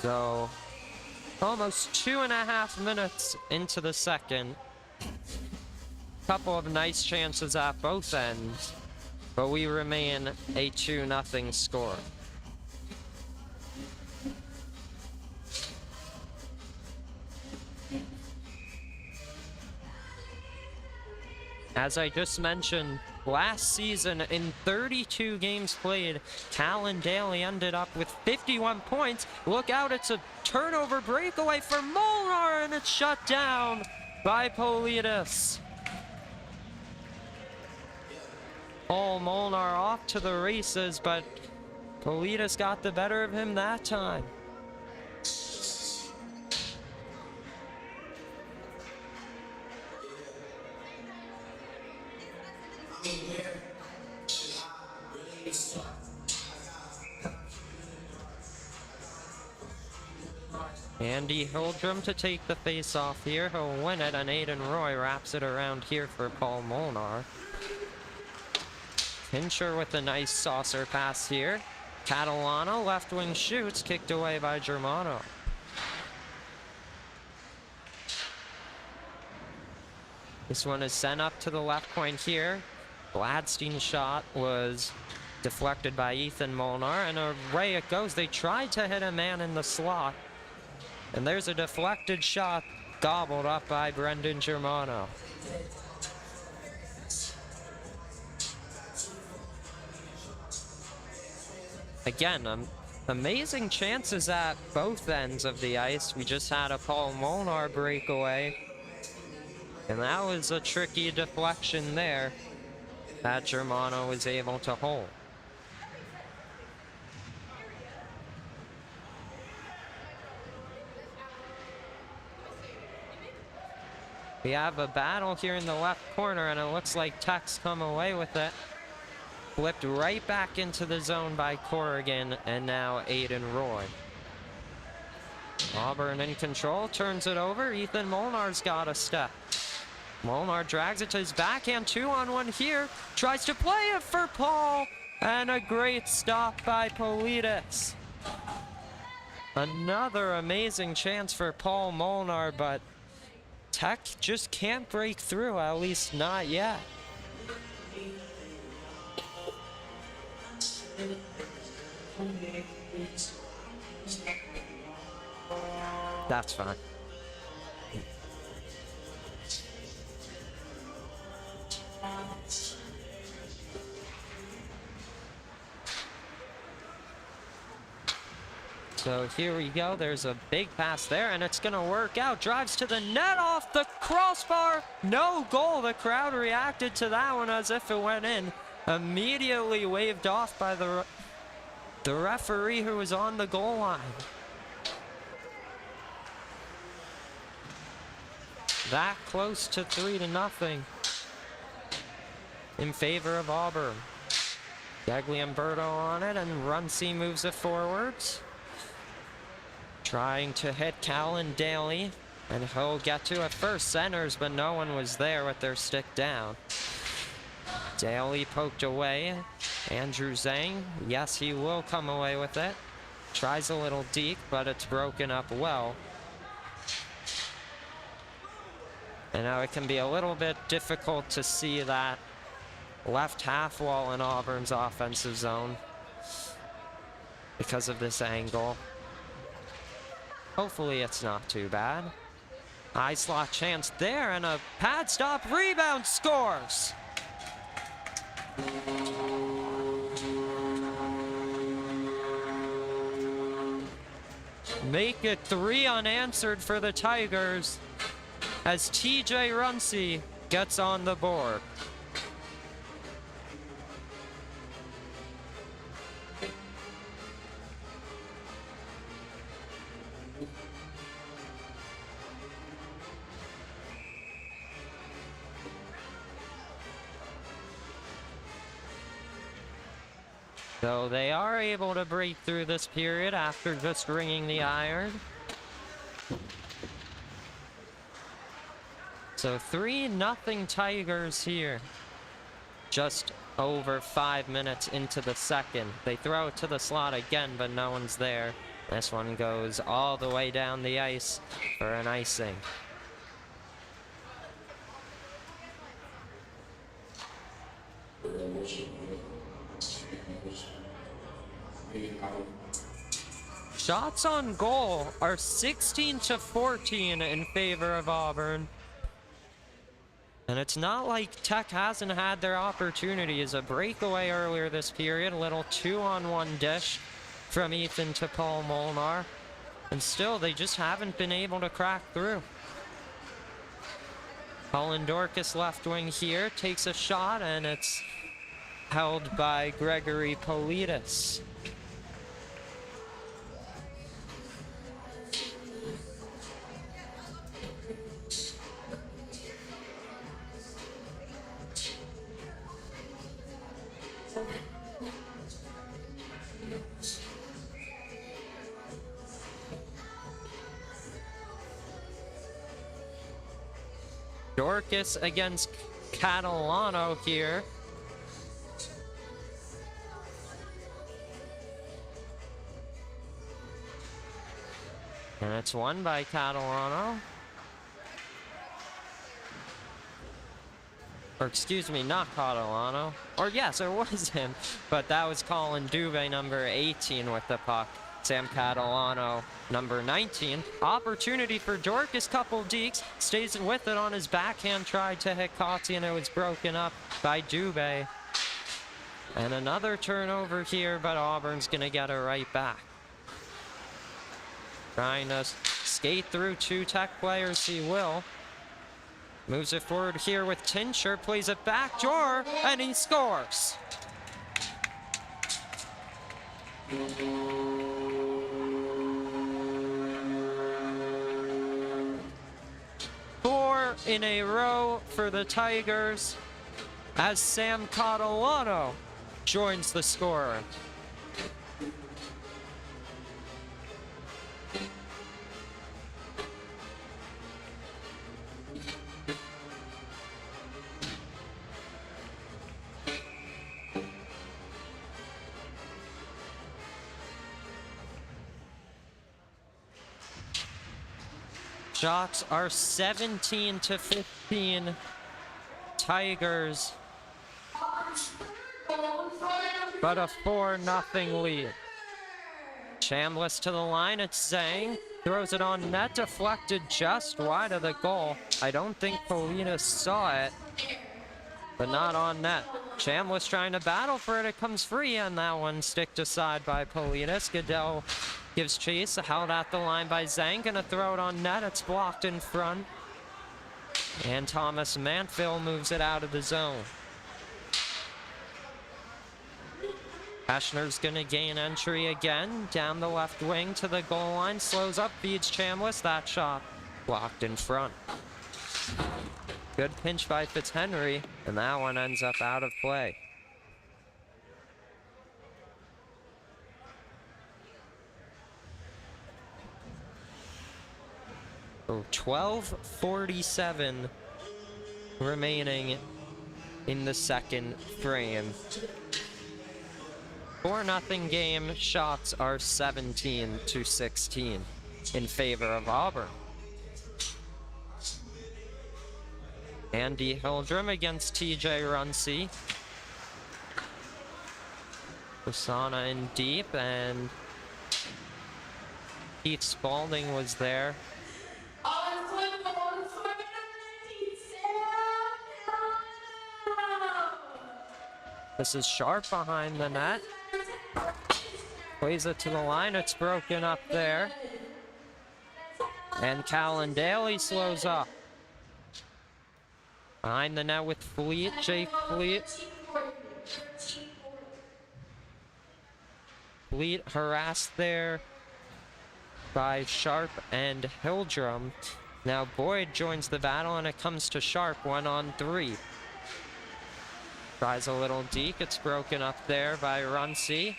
So Almost 2.5 minutes into the second. Couple of nice chances at both ends, but we remain a 2-0 score. As I just mentioned, last season in 32 games played, Callan Daly ended up with 51 points. Look out, it's a turnover breakaway for Molnar, and it's shut down by Politis. Oh, Molnar off to the races, but Politis got the better of him that time. Andy Hildrum to take the face-off here. He'll win it, and Aiden Roy wraps it around here for Paul Molnar. Pincher with a nice saucer pass here. Catalano, left wing shoots, kicked away by Germano. This one is sent up to the left point here. Gladstein's shot was deflected by Ethan Molnar, and away it goes. They tried to hit a man in the slot, and there's a deflected shot gobbled up by Brendan Germano. Again, amazing chances at both ends of the ice. We just had a Paul Molnar breakaway, and that was a tricky deflection there that Germano was able to hold. We have a battle here in the left corner, and it looks like Tech's come away with it. Flipped right back into the zone by Corrigan, and now Aiden Roy. Auburn in control, turns it over. Ethan Molnar's got a step. Molnar drags it to his backhand, 2-on-1 here. Tries to play it for Paul, and a great stop by Politis. Another amazing chance for Paul Molnar, but Tech just can't break through, at least not yet. That's fine. So here we go. There's a big pass there, and it's going to work out. Drives to the net, off the crossbar. No goal. The crowd reacted to that one as if it went in. Immediately waved off by the referee who was on the goal line. That close to 3-0 in favor of Auburn. Gagliamberto on it, and Runcie moves it forwards. Trying to hit Callan Daly, and he'll get to it first. Centers, but no one was there with their stick down. Daly poked away. Andrew Zhang, yes, he will come away with it. Tries a little deep, but it's broken up well. And now it can be a little bit difficult to see that left half wall in Auburn's offensive zone because of this angle. Hopefully it's not too bad. High slot chance there, and a pad stop, rebound, scores! Make it 3 unanswered for the Tigers as TJ Runcie gets on the board. So they are able to break through this period after just ringing the iron. So 3-0 Tigers here. Just over 5 minutes into the second. They throw it to the slot again, but no one's there. This one goes all the way down the ice for an icing. Shots on goal are 16-14 in favor of Auburn. And it's not like Tech hasn't had their opportunities. A breakaway earlier this period, a little 2-on-1 dish from Ethan to Paul Molnar. And still, they just haven't been able to crack through. Colin Dorcas, left wing here, takes a shot, and it's held by Gregory Politis. Dorcas against Catalano here. And it's won by Catalano. Or excuse me, not Catalano. Or yes, it was him. But that was Colin Dubé, number 18 with the puck. Sam Catalano, number 19. Opportunity for Dorcas, couple dekes. Stays with it on his backhand, tried to hit Cotti, and it was broken up by Dubé. And another turnover here, but Auburn's gonna get it right back. Trying to skate through two Tech players, he will. Moves it forward here with Tincher, plays it back door, and he scores. Four in a row for the Tigers as Sam Catalano joins the scorer. Shots are 17-15. Tigers. But a 4-0 lead. Chambliss to the line, it's Zhang. Throws it on net, deflected just wide of the goal. I don't think Politis saw it, but not on net. Chambliss trying to battle for it, it comes free, and that one sticked aside by Politis. Goodell gives chase, held at the line by Zhang, gonna throw it on net, it's blocked in front. And Thomas Manfield moves it out of the zone. Eschner's gonna gain entry again, down the left wing to the goal line, slows up, feeds Chambliss, that shot blocked in front. Good pinch by Fitzhenry, and that one ends up out of play. So 12:47 remaining in the second frame. 4-0 game. Shots are 17-16 in favor of Auburn. Andy Hildrum against TJ Runcie. Osana in deep, and Keith Spaulding was there. This is Sharp behind the net. Plays it to the line, it's broken up there. And Callan Daly slows up. Behind the net with Fleet, Jake Fleet. Fleet harassed there by Sharp and Hildrum. Now Boyd joins the battle, and it comes to Sharp 1-on-3. Tries a little deke, it's broken up there by Runcie.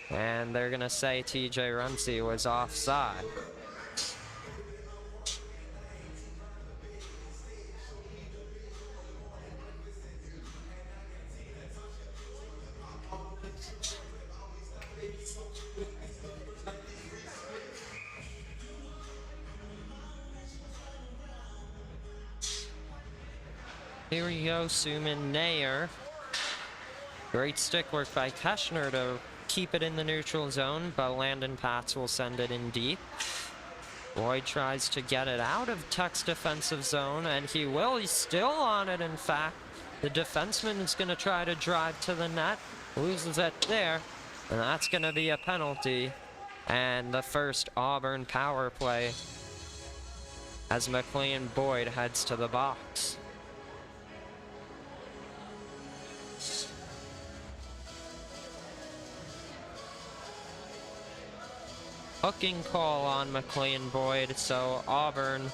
And they're gonna say TJ Runcie was offside. Here we go, Suman Nair. Great stick work by Keschner to keep it in the neutral zone, but Landon Pats will send it in deep. Boyd tries to get it out of Tech's defensive zone, and he will. He's still on it, in fact. The defenseman is going to try to drive to the net, loses it there, and that's going to be a penalty. And the first Auburn power play as McLean Boyd heads to the box. Hooking call on McLean Boyd, so Auburn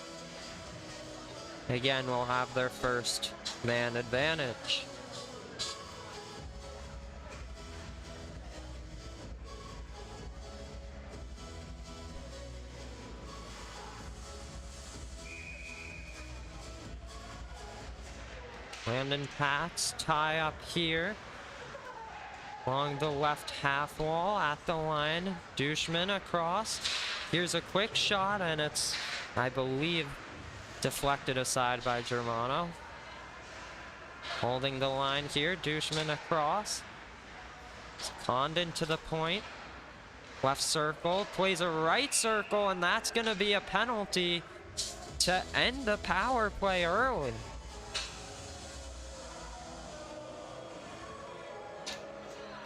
again will have their first man advantage. Landon Pats tie up here along the left half wall at the line. Dushman across. Here's a quick shot, and it's, I believe, deflected aside by Germano. Holding the line here, Dushman across. Condon to the point. Left circle, plays a right circle, and that's going to be a penalty to end the power play early.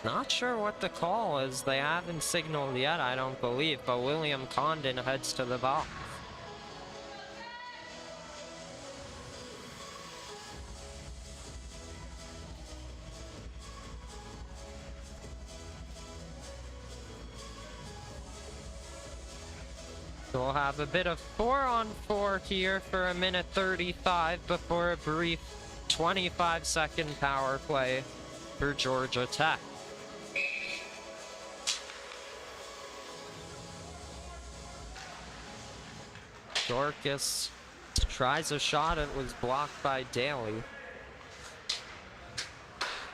Not sure what the call is. They haven't signaled yet, I don't believe, but William Condon heads to the box. So we'll have a bit of 4-on-4 here for a minute 35 before a brief 25-second power play for Georgia Tech. Dorcas tries a shot. It was blocked by Daly.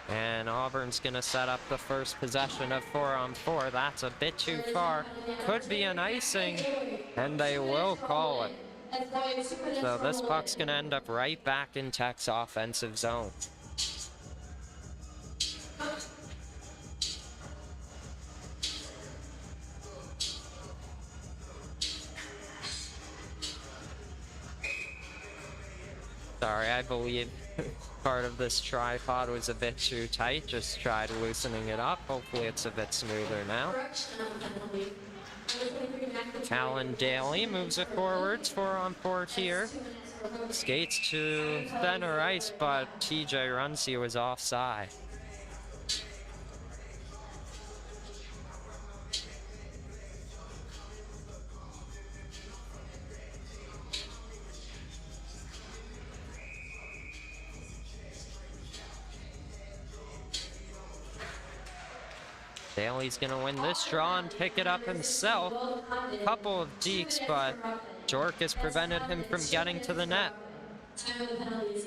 And Auburn's going to set up the first possession of 4-on-4. That's a bit too far. Could be an icing, and they will call it. So this puck's going to end up right back in Tech's offensive zone. Sorry, I believe part of this tripod was a bit too tight. Just tried loosening it up. Hopefully it's a bit smoother now. Callan Daly moves it forwards, 4-on-4 here. Skates to center ice, but TJ Runcie was offside. Daly's gonna win this draw and pick it up himself. Couple of dekes, but Dorcas prevented him from getting to the net.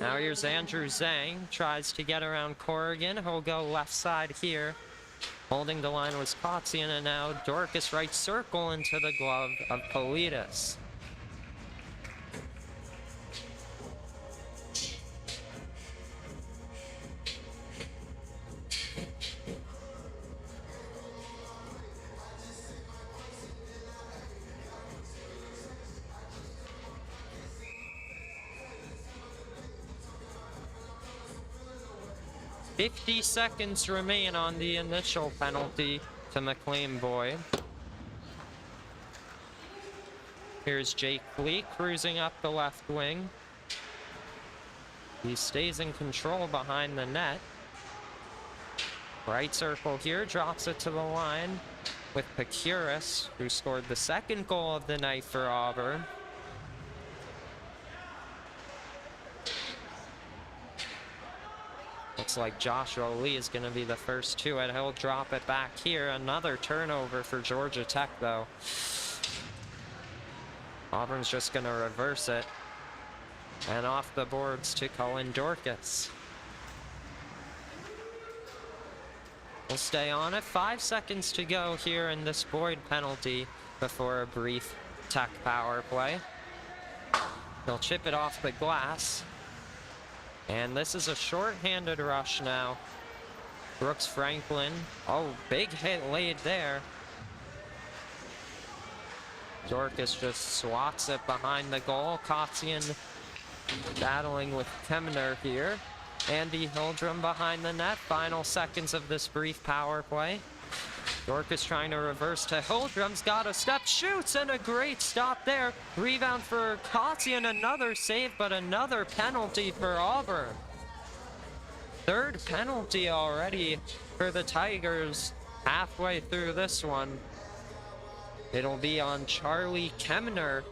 Now here's Andrew Zhang, tries to get around Corrigan. He'll go left side here. Holding the line was Kotzian, and now Dorcas right circle into the glove of Politis. "50 seconds remain on the initial penalty to McLean Boyd." Here's Jake Fleet cruising up the left wing. He stays in control behind the net. Right circle here, drops it to the line with Pacuris, who scored the second goal of the night for Auburn. Looks like Joshua Lee is going to be the first to it. He'll drop it back here. Another turnover for Georgia Tech, though. Auburn's just going to reverse it. And off the boards to Cullen Dorcas. We'll stay on it. 5 seconds to go here in this Boyd penalty before a brief Tech power play. They'll chip it off the glass. And this is a short-handed rush now. Brooks Franklin. Oh, big hit laid there. Dorcas just swats it behind the goal. Kotzian battling with Kemner here. Andy Hildrum behind the net. Final seconds of this brief power play. Dorcas trying to reverse to Hildrum's got a step, shoots, and a great stop there. Rebound for Kotzian, another save, but another penalty for Auburn. Third penalty already for the Tigers halfway through this one. It'll be on Charlie Kemner.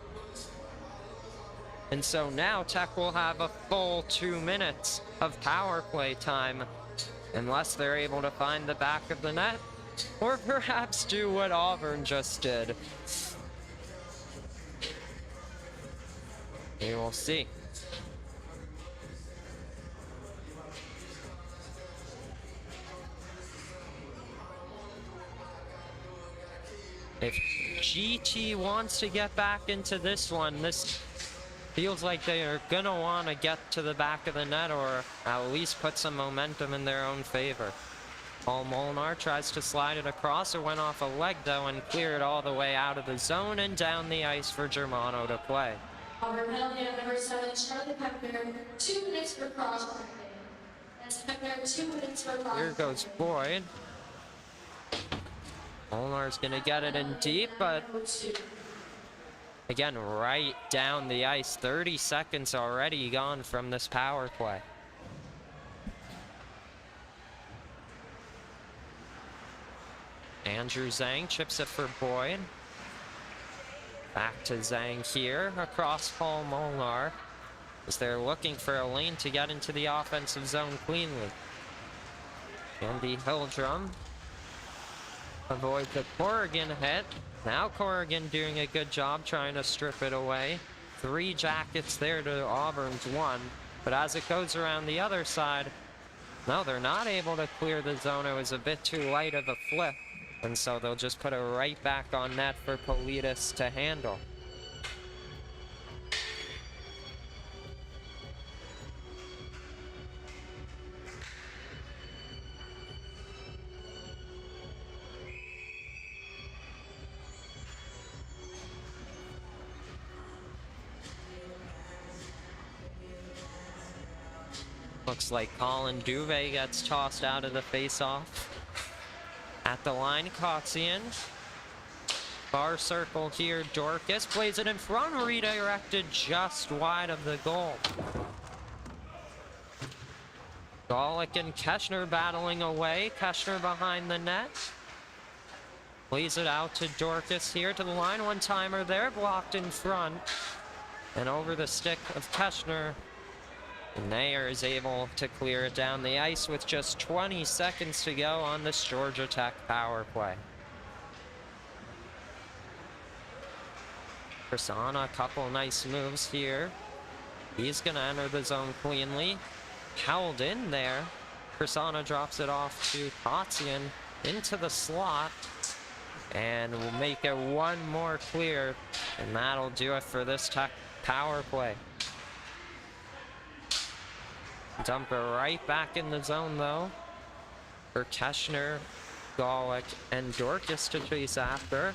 And so now Tech will have a full 2 minutes of power play time, unless they're able to find the back of the net, or perhaps do what Auburn just did. We will see. If GT wants to get back into this one, this feels like they are gonna want to get to the back of the net, or at least put some momentum in their own favor. Paul Molnar tries to slide it across. It went off a leg though and cleared all the way out of the zone and down the ice for Germano to play. Auburn penalty on number 7, Charlie Pepner, 2 minutes for cross. That's Pepner, 2 minutes for cross. Here goes Boyd. Molnar's gonna get it in deep, but again, right down the ice. 30 seconds already gone from this power play. Andrew Zhang chips it for Boyd. Back to Zhang here, across Paul Molnar, as they're looking for a lane to get into the offensive zone cleanly. Andy Hildrum avoids the Corrigan hit. Now Corrigan doing a good job trying to strip it away. 3 jackets there to Auburn's 1. But as it goes around the other side, no, they're not able to clear the zone. It was a bit too light of a flip. And so they'll just put it right back on net for Politis to handle. Looks like Colin Duve gets tossed out of the face-off. At the line, Kotzian. Far circle here, Dorcas plays it in front, redirected just wide of the goal. Golick and Keschner battling away. Keschner behind the net. Plays it out to Dorcas here to the line. One-timer there, blocked in front. And over the stick of Keschner. Nair is able to clear it down the ice with just 20 seconds to go on this Georgia Tech power play. Prasanna, a couple nice moves here. He's gonna enter the zone cleanly. Held in there. Prasanna drops it off to Kotzian into the slot. And we'll make it one more clear. And that'll do it for this Tech power play. Dump it right back in the zone, though, for Keschner, Golick, and Dorcas to chase after.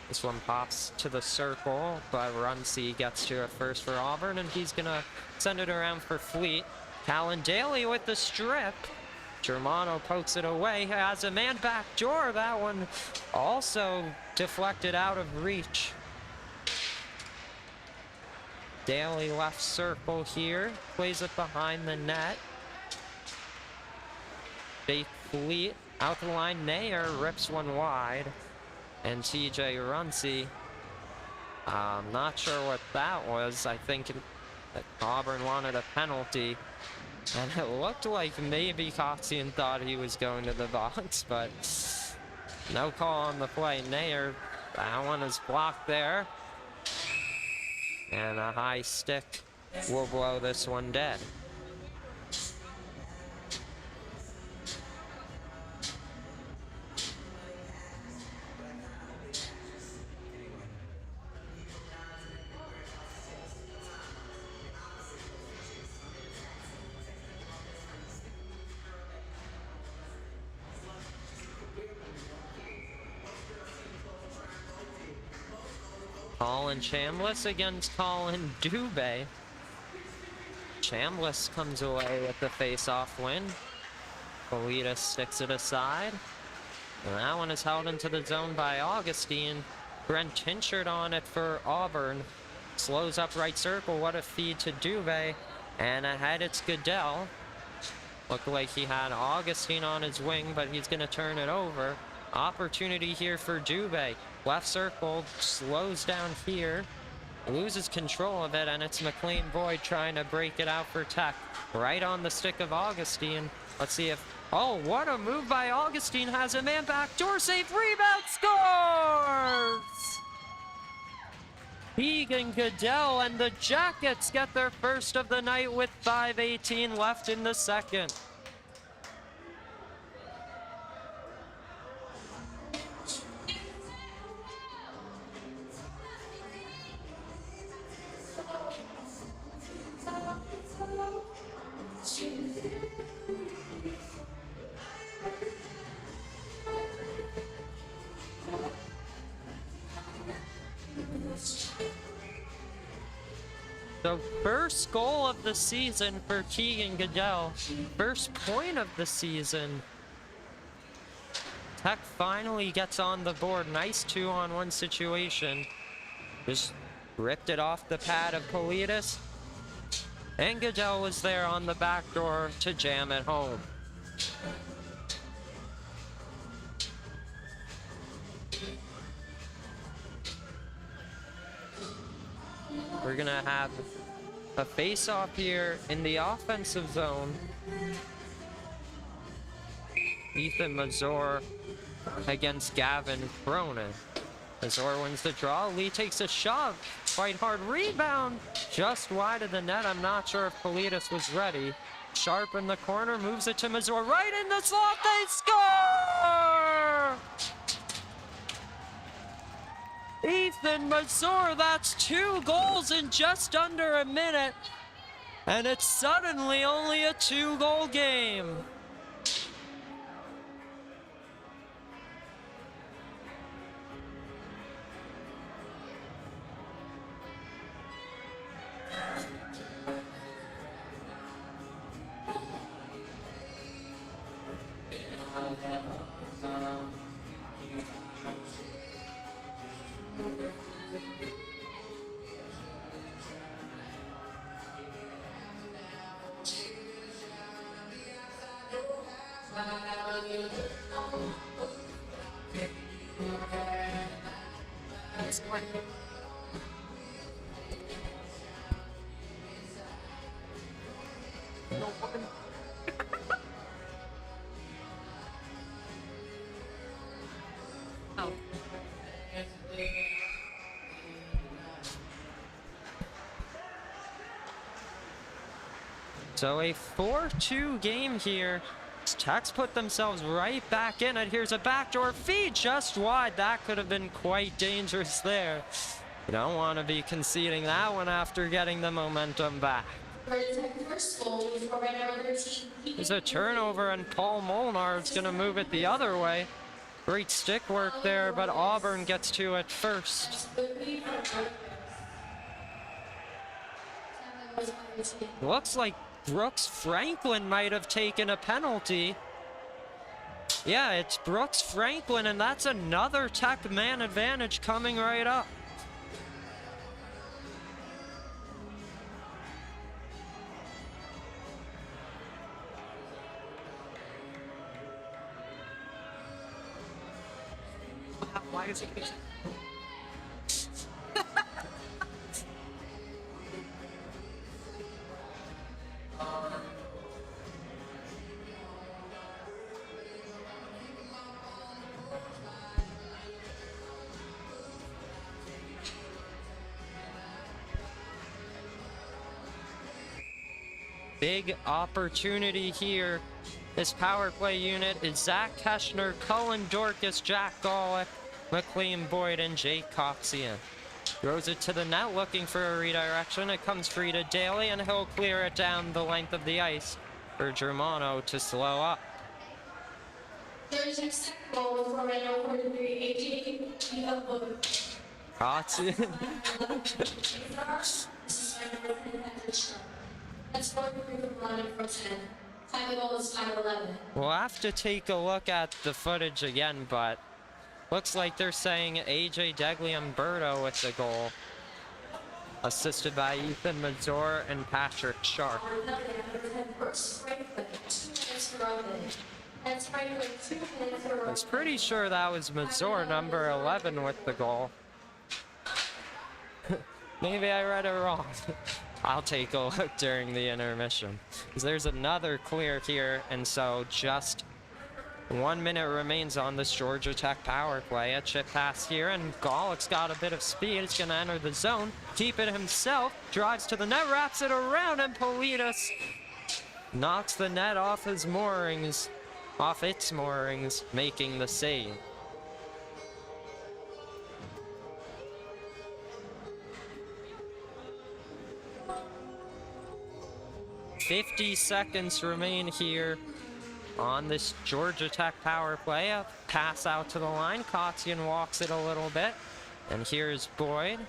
This one pops to the circle, but Runcie gets to it first for Auburn, and he's going to send it around for Fleet. Callan Daly with the strip. Germano pokes it away, has a man back door. That one also deflected out of reach. Daly left circle here, plays it behind the net. Jake Fleet out the line, Nair rips one wide. And TJ Runcie, I'm not sure what that was. I think that Auburn wanted a penalty. And it looked like maybe Kotzian thought he was going to the box, but no call on the play. Nair, that one is blocked there. And a high stick will blow this one dead. Colin Chambliss against Colin Dubé. Chambliss comes away with the face-off win. Politas sticks it aside. And that one is held into the zone by Augustine. Brent Tinchard on it for Auburn. Slows up right circle. What a feed to Dubé. And ahead it's Goodell. Looked like he had Augustine on his wing, but he's going to turn it over. Opportunity here for Dubé. Left circle, slows down here. Loses control of it, and it's McLean Boyd trying to break it out for Tech. Right on the stick of Augustine. Let's see if... Oh, what a move by Augustine. Has a man backdoor save. Rebound, scores! Keegan Goodell and the Jackets get their first of the night with 5:18 left in the second. The first goal of the season for Keegan Goodell. First point of the season. Tech finally gets on the board. Nice 2-on-1 situation. Just ripped it off the pad of Politas. And Goodell was there on the back door to jam it home. We're gonna have a face-off here in the offensive zone. Ethan Mazur against Gavin Cronin. Mazur wins the draw. Lee takes a shove. Quite hard rebound. Just wide of the net. I'm not sure if Politas was ready. Sharp in the corner. Moves it to Mazur. Right in the slot. They score! Ethan Mazur, that's 2 goals in just under a minute. And it's suddenly only a 2-goal game. So a 4-2 game here. Tech's put themselves right back in it. Here's a backdoor feed just wide. That could have been quite dangerous there. You don't want to be conceding that one after getting the momentum back. There's a turnover and Paul Molnar's going to move it the other way. Great stick work there, but Auburn gets to it first. Looks like Brooks Franklin might have taken a penalty. Yeah, it's Brooks Franklin, and that's another Tech man advantage coming right up. Why is he... Big opportunity here. This power play unit is Zach Keschner, Cullen Dorcas, Jack Golick, McLean Boyd, and Jake Coxian. Throws it to the net, looking for a redirection. It comes free to Daly, and he'll clear it down the length of the ice for Germano to slow up. There's a goal for right over 3, 18 of Kotzian. That's 4 from 10. Time goal is 5:11. We'll have to take a look at the footage again, but looks like they're saying AJ Degliamberto with the goal. Assisted by Ethan Mazur and Patrick Sharp. I was pretty sure that was Mazur, number 11, with the goal. Maybe I read it wrong. I'll take a look during the intermission. Because there's another clear here, and so just 1 minute remains on this Georgia Tech power play. A chip pass here, and Golick's got a bit of speed. He's going to enter the zone, keep it himself, drives to the net, wraps it around, and Politas knocks the net off its moorings, making the save. "50 seconds remain here on this Georgia Tech power play. A pass out to the line. Kotzian walks it a little bit. And here's Boyd.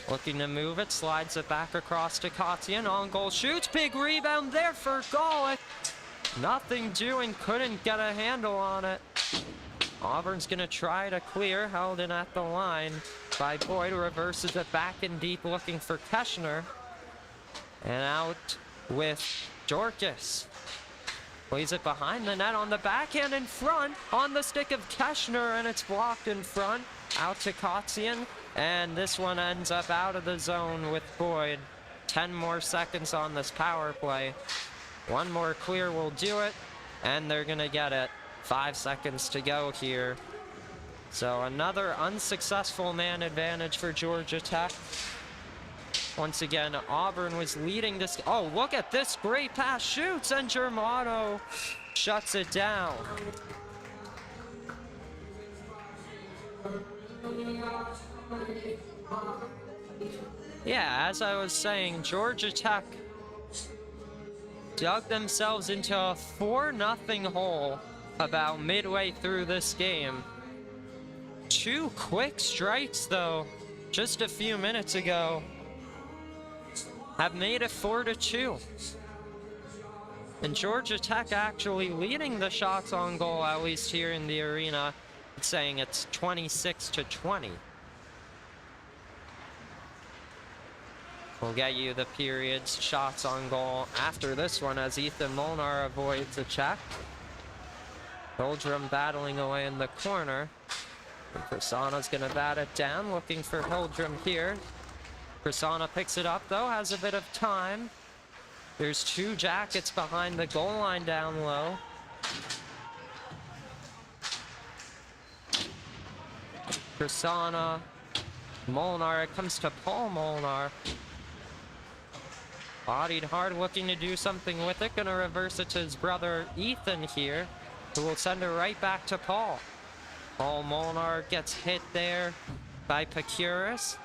Looking to move it. Slides it back across to Kotzian. On goal shoots. Big rebound there for Golick. Nothing doing. Couldn't get a handle on it. Auburn's going to try to clear. Held in at the line by Boyd. Reverses it back in deep looking for Keschner. And out with Dorcas. Plays it behind the net on the backhand in front, on the stick of Keschner, and it's blocked in front. Out to Kotzian, and this one ends up out of the zone with Boyd. 10 more seconds on this power play. One more clear will do it, and they're gonna get it. 5 seconds to go here. So another unsuccessful man advantage for Georgia Tech. Once again, Auburn was leading this. Oh, look at this great pass. Shoots, and Germano shuts it down. Yeah, as I was saying, Georgia Tech dug themselves into a 4-0 hole about midway through this game. 2 quick strikes, though, just a few minutes ago, have made it 4-2. And Georgia Tech actually leading the shots on goal, at least here in the arena. It's saying it's 26-20. We'll get you the period's shots on goal after this one as Ethan Molnar avoids a check. Hildrum battling away in the corner. And Prasanna's gonna bat it down, looking for Hildrum here. Prasanna picks it up, though, has a bit of time. There's 2 jackets behind the goal line down low. Prasanna, Molnar, it comes to Paul Molnar. Bodied hard, looking to do something with it. Gonna reverse it to his brother Ethan here, who will send it right back to Paul. Paul Molnar gets hit there by Pacuris.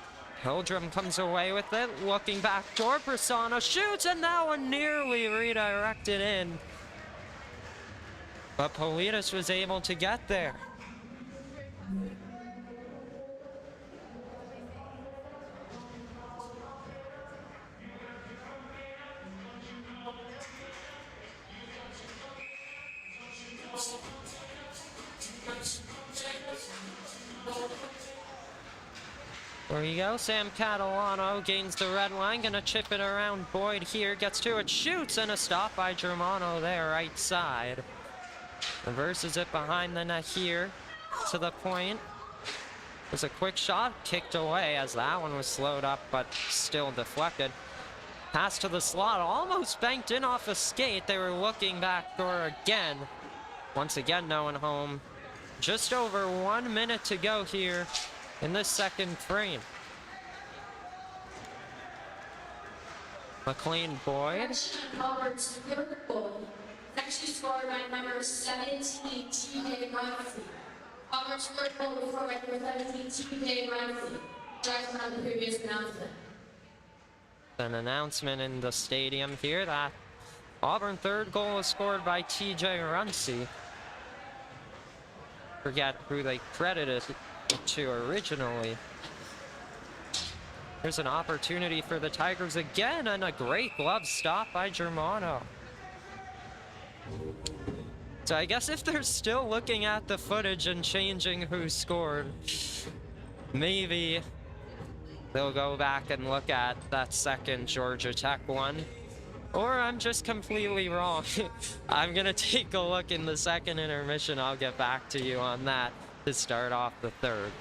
Hildrum comes away with it, looking back door. Prasanna shoots, and that one nearly redirected in. But Politas was able to get there. There you go, Sam Catalano gains the red line, gonna chip it around Boyd here, gets to it, shoots, and a stop by Germano there, right side. Reverses it behind the net here, to the point. There's a quick shot, kicked away as that one was slowed up, but still deflected. Pass to the slot, almost banked in off a skate. They were looking back door again. Once again, no one home. Just over 1 minute to go here in this second frame. McLean Boyd. Auburn's third goal. Actually scored by number 17, T.J. Riley. Auburn's third goal was scored by number 17, T.J. Riley. Drives on the previous announcement. An announcement in the stadium here that Auburn third goal was scored by T.J. Runcie. Forget who they credited it to originally. There's an opportunity for the Tigers again, and a great glove stop by Germano. So I guess if they're still looking at the footage and changing who scored, maybe they'll go back and look at that second Georgia Tech one. Or I'm just completely wrong. I'm gonna take a look in the second intermission. I'll get back to you on that to start off the third.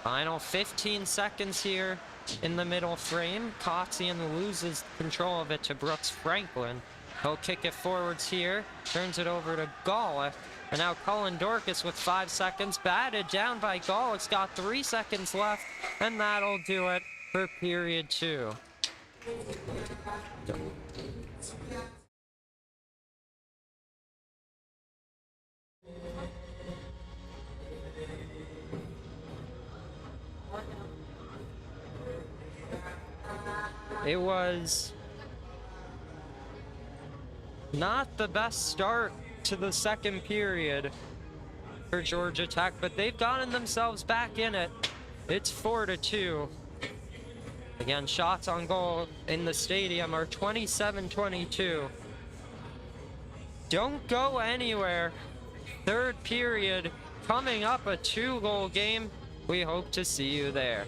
Final 15 seconds here in the middle frame. Kotzian loses control of it to Brooks Franklin. He'll kick it forwards here, turns it over to Golick. And now Cullen Dorcas with 5 seconds, batted down by Golick's got 3 seconds left, and that'll do it for period 2. It was not the best start to the second period for Georgia Tech, but they've gotten themselves back in it. It's 4-2. Again, shots on goal in the stadium are 27-22. Don't go anywhere. Third period coming up, a 2-goal game. We hope to see you there.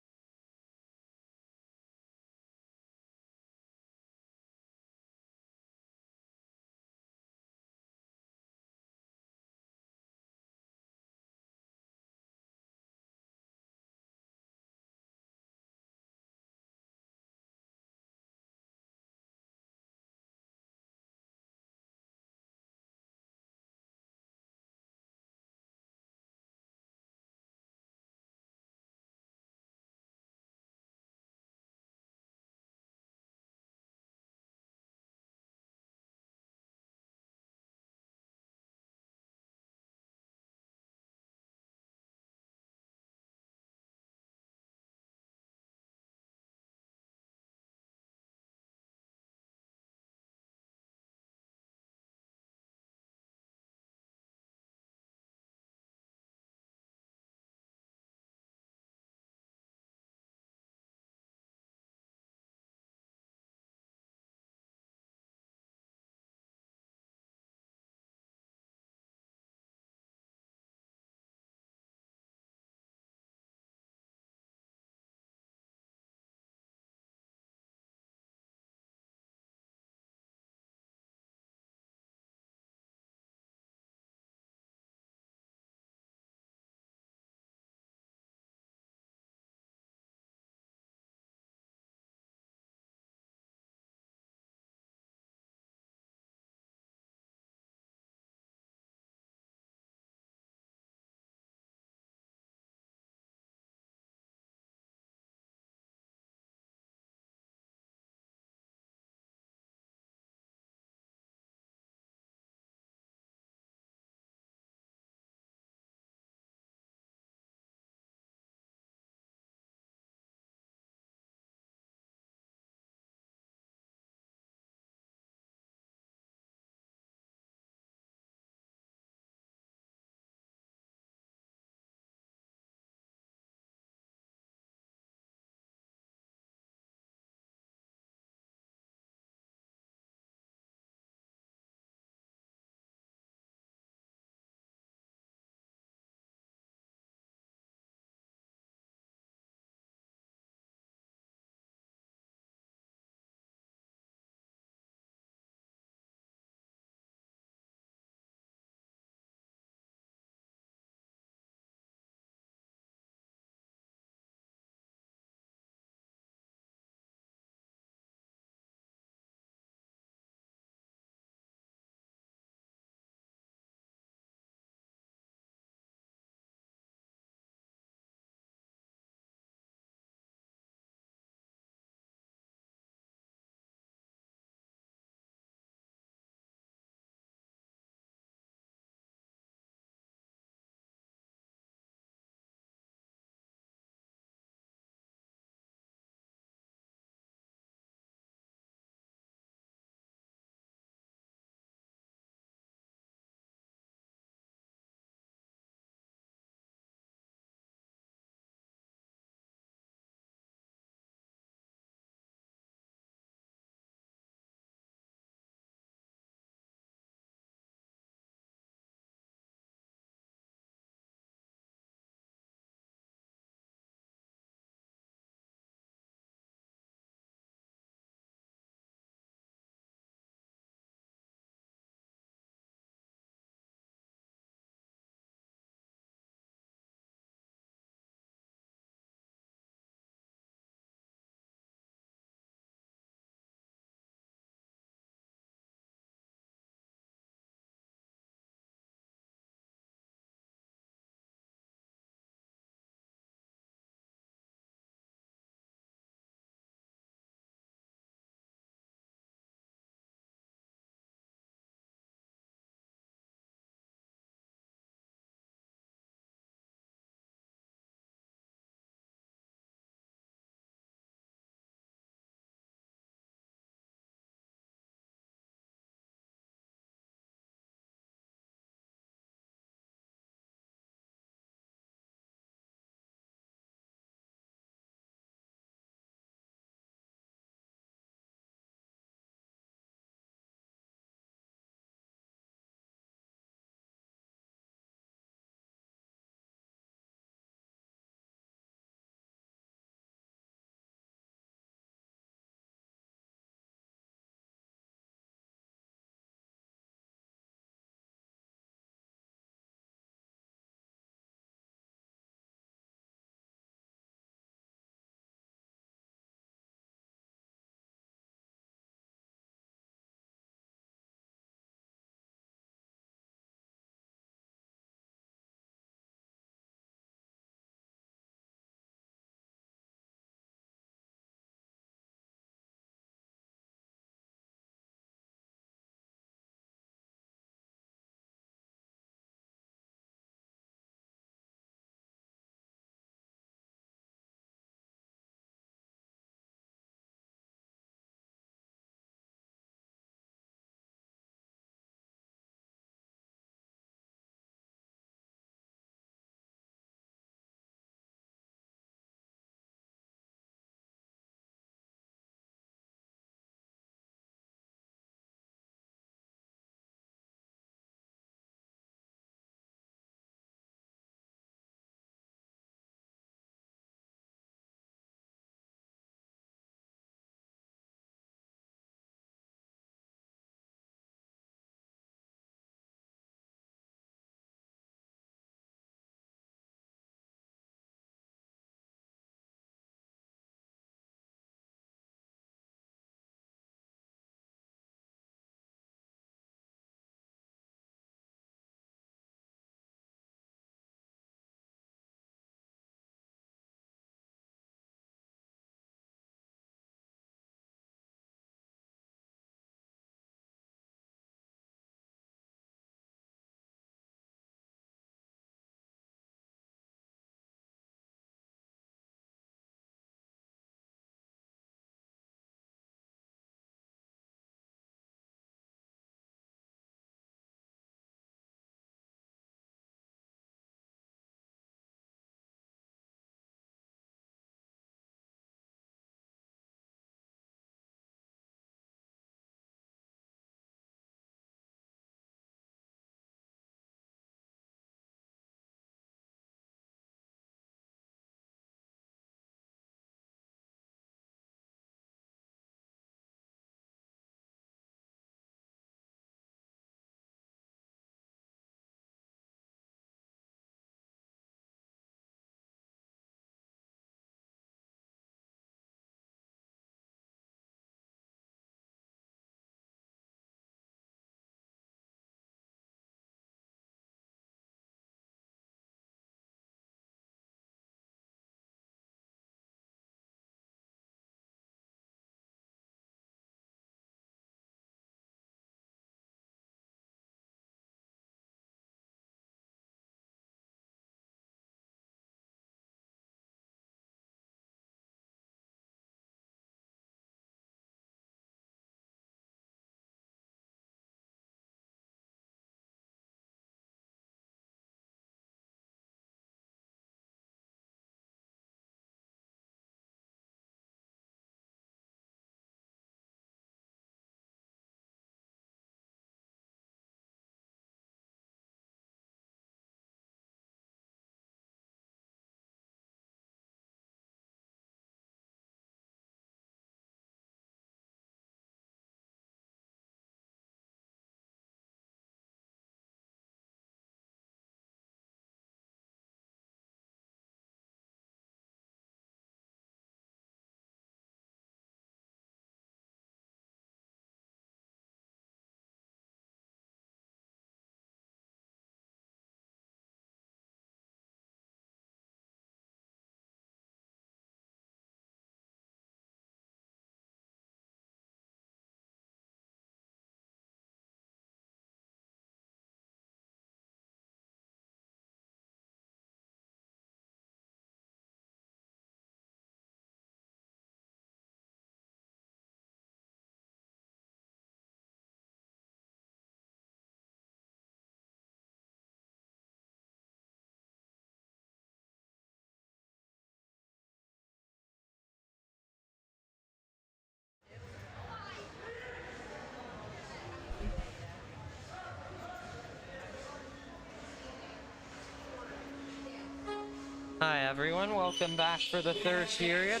everyone, welcome back for the third period.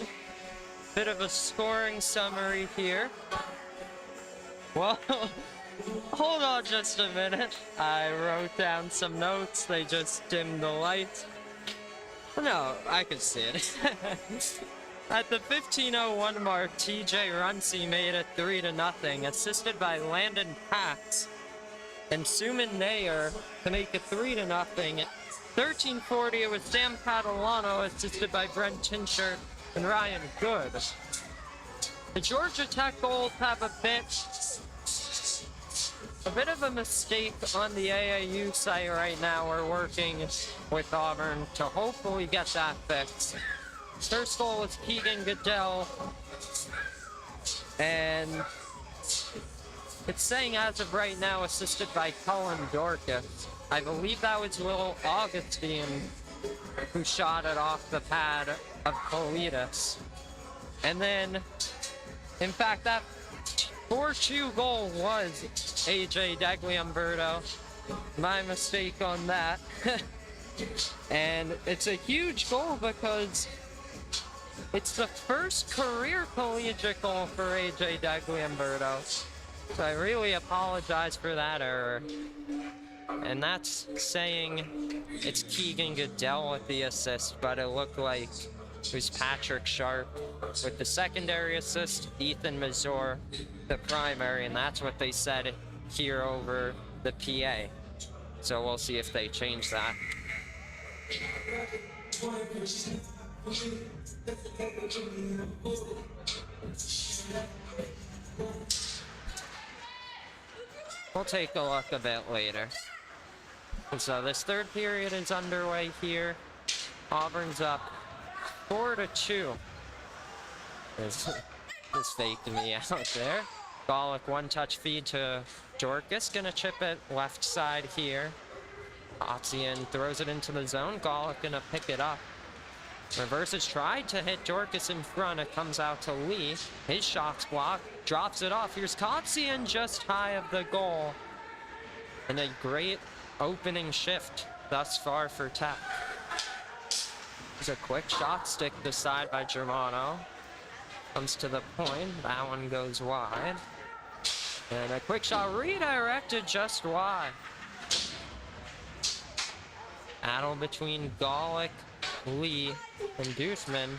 Bit of a scoring summary here. Well, hold on just a minute. I wrote down some notes, they just dimmed the lights. No, I could see it. At the 15:01 mark, TJ Runcie made it 3-0, assisted by Landon Pax and Suman Nair to make it 3-0. 13:40, it was Sam Catalano, assisted by Brent Tinchert and Ryan Good. The Georgia Tech goals have a bit of a mistake on the AAU site right now. We're working with Auburn to hopefully get that fixed. First goal was Keegan Goodell, and it's saying as of right now assisted by Cullen Dorcas. I believe that was Will Augustine who shot it off the pad of Politas. And then, in fact, that 4-2 goal was AJ Degliumberto. My mistake on that. And it's a huge goal because it's the first career collegiate goal for AJ Degliumberto. So I really apologize for that error. And that's saying it's Keegan Goodell with the assist, but it looked like it was Patrick Sharp with the secondary assist, Ethan Mazur the primary, and that's what they said here over the PA. So we'll see if they change that. We'll take a look a bit later. So this third period is underway here. Auburn's up 4-2. This faked me out there. Golick one-touch feed to Dorcas. Gonna chip it left side here. Otzian throws it into the zone. Golick gonna pick it up. Reverses tried to hit Dorcas in front. It comes out to Lee. His shot's blocked. Drops it off. Here's Kotzian just high of the goal. And a great opening shift thus far for Tech. There's a quick shot stick to side by Germano. Comes to the point. That one goes wide. And a quick shot redirected just wide. Battle between Golick, Lee, and Doothman.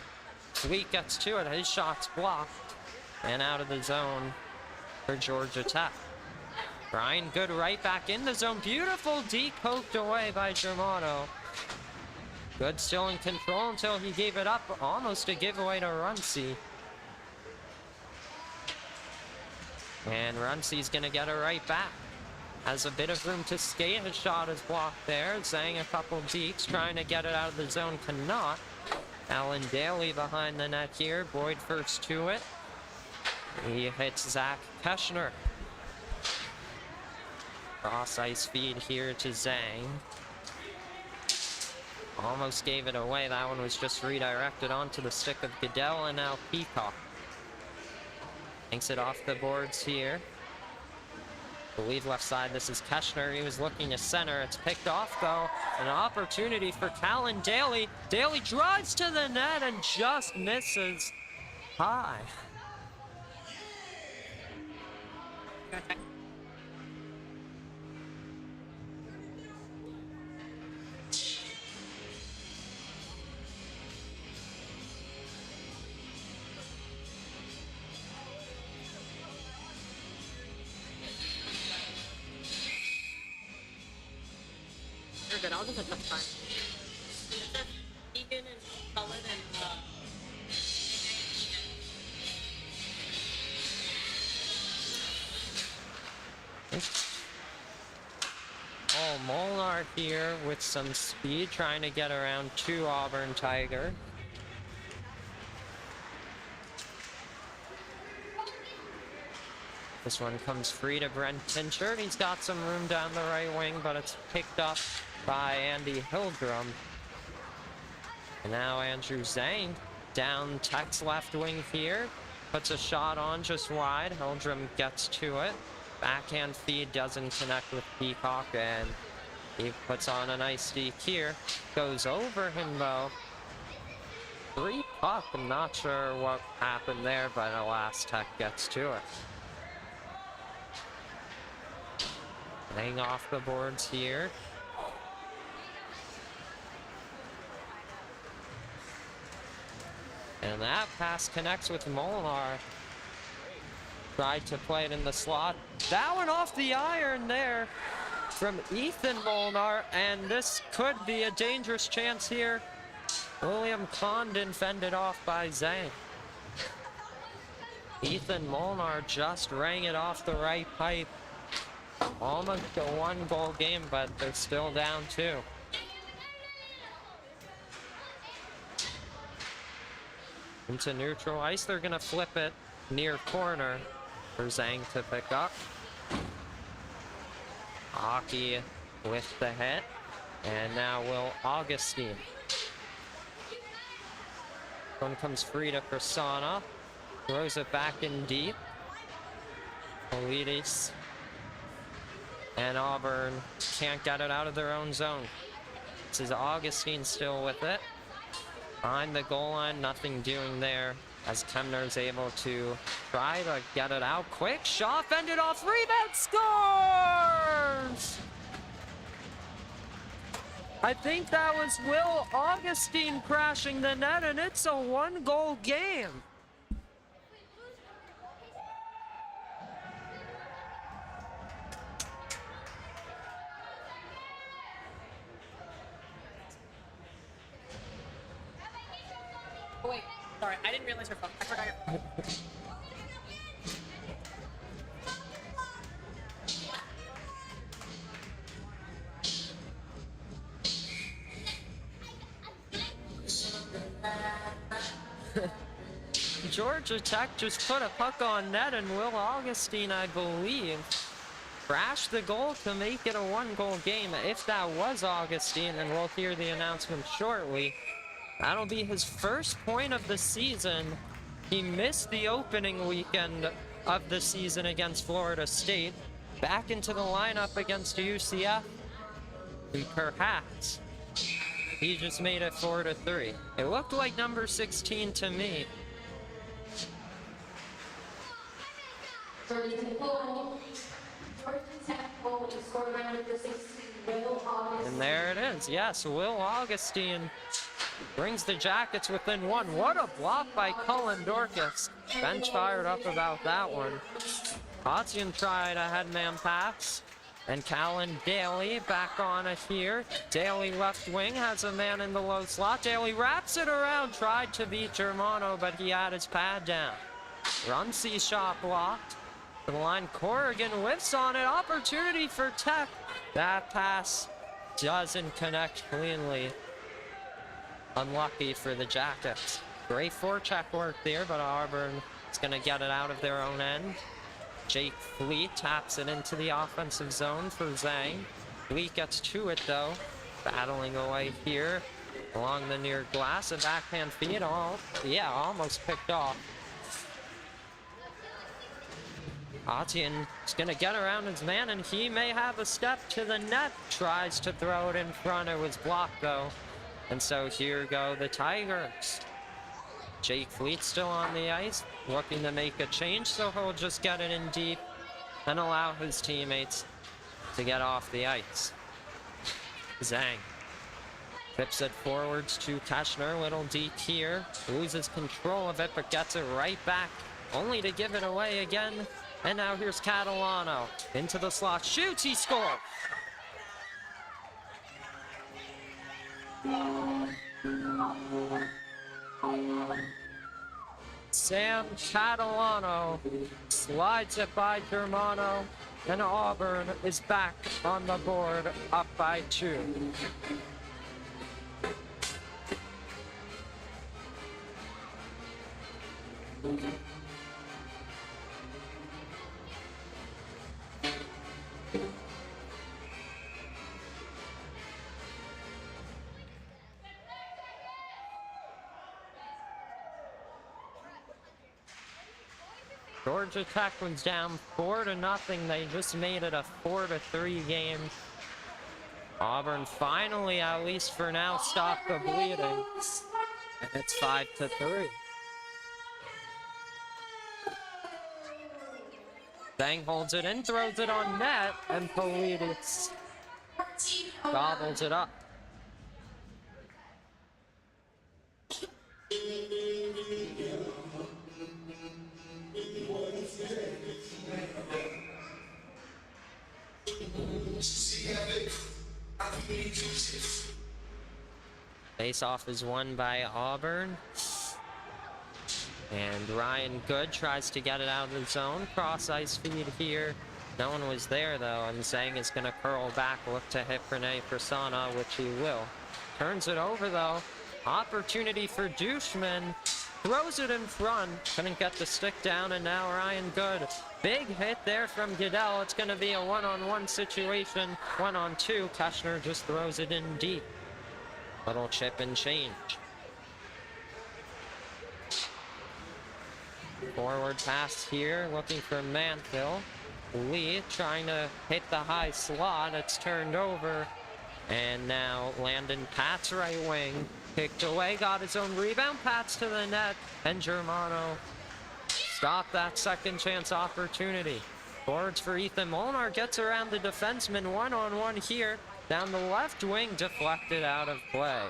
Fleet gets to it. His shot's blocked. And out of the zone for Georgia Tech. Ryan Good right back in the zone. Beautiful D poked away by Germano. Good still in control until he gave it up. Almost a giveaway to Runcie. And Runcie's gonna get it right back. Has a bit of room to skate. His shot is blocked there. Zhang a couple deeks trying to get it out of the zone. Cannot. Alan Daly behind the net here. Boyd first to it. He hits Zach Keschner. Cross ice feed here to Zhang. Almost gave it away. That one was just redirected onto the stick of Goodell, and now Peacock takes it off the boards here. I believe left side, this is Keschner. He was looking to center. It's picked off, though. An opportunity for Callan Daly. Daly drives to the net and just misses high. You're good. I'll just adjust time. Egan and Cullen and Oh, Molnar here with some speed, trying to get around two Auburn Tiger. This one comes free to Brent Tinchert. He's got some room down the right wing, but it's picked up by Andy Hildrum. And now Andrew Zhang down Tech's left wing here. Puts a shot on just wide. Hildrum gets to it. Backhand feed doesn't connect with Peacock, and he puts on a nice deke here. Goes over him, though. free puck. I'm not sure what happened there, but alas, Tech gets to it. Laying off the boards here. And that pass connects with Molinar. Tried to play it in the slot. That one off the iron there from Ethan Molinar, and this could be a dangerous chance here. William Condon fended off by Zhang. Ethan Molinar just rang it off the right pipe. Almost a one-goal game, but they're still down 2. Into neutral ice, they're gonna flip it near corner for Zhang to pick up. Hockey with the hit, and now Will Augustine. One comes free to Prasanna, throws it back in deep. Polides and Auburn can't get it out of their own zone. This is Augustine still with it. Behind the goal line, nothing doing there as Kemner's able to try to get it out. Quick shot, fended off, rebound, scores! I think that was Will Augustine crashing the net, and it's a one-goal game. Oh, wait. Sorry, I didn't realize your phone. I forgot your phone. Georgia Tech just put a puck on net, and Will Augustine, I believe, crashed the goal to make it a one-goal game. If that was Augustine, and we'll hear the announcement shortly, that'll be his first point of the season. He missed the opening weekend of the season against Florida State. Back into the lineup against UCF, and perhaps he just made it 4-3. It looked like number 16 to me. And there it is. Yes, Will Augustine brings the Jackets within 1. What a block by Cullen Dorcas. Bench fired up about that one. Hotzian tried a headman pass. And Callan Daly back on it here. Daly left wing, has a man in the low slot. Daly wraps it around, tried to beat Germano, but he had his pad down. Runcie shot blocked. To the line, Corrigan whiffs on it. Opportunity for Tech. That pass doesn't connect cleanly. Unlucky for the Jackets. Great forecheck work there, but Auburn is going to get it out of their own end. Jake Fleet taps it into the offensive zone for Zhang. Fleet gets to it though. Battling away here along the near glass. A backhand feed. Almost picked off. Atian is going to get around his man, and he may have a step to the net. Tries to throw it in front. It was blocked though. And so here go the Tigers. Jake Fleet still on the ice, looking to make a change, so he'll just get it in deep and allow his teammates to get off the ice. Zhang tips it forwards to Teschner, little deep here, loses control of it, but gets it right back, only to give it away again. And now here's Catalano into the slot, shoots, he scores! Sam Catalano slides it by Germano, and Auburn is back on the board, up by 2. Georgia Tech was down 4-0. They just made it a 4-3 game. Auburn finally, at least for now, stopped the bleeding. And it's 5-3. Zhang holds it in, throws it on net, and Politis gobbles it up. Face-off is won by Auburn. And Ryan Good tries to get it out of the zone. Cross ice feed here. No one was there, though, and Zhang is going to curl back, look to hit Pranay Prasanna, which he will. Turns it over, though. Opportunity for Dushman. Throws it in front. Couldn't get the stick down, and now Ryan Good. Big hit there from Goodell. It's going to be a one-on-one situation. 1-on-2. Kushner just throws it in deep. Little chip and change. Forward pass here, looking for Mantle. Lee trying to hit the high slot. It's turned over. And now Landon Pat's right wing. Kicked away, got his own rebound. Pat's to the net. And Germano stopped that second chance opportunity. Boards for Ethan Molnar. Gets around the defenseman. One-on-one here. Down the left wing, deflected out of play.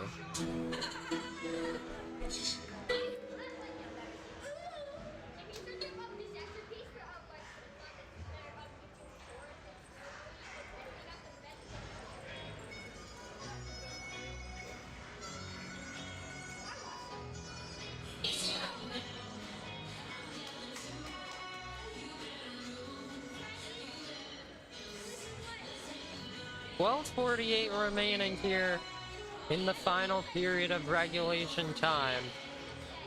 .48 remaining here in the final period of regulation time.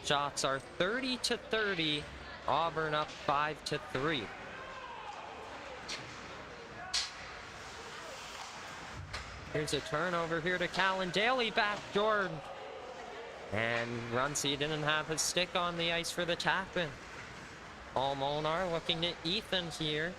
Shots are 30-30. Auburn up 5-3. Here's a turnover here to Callan Daly, backdoor. And Runcie didn't have his stick on the ice for the tap-in. Paul Molnar looking at Ethan here.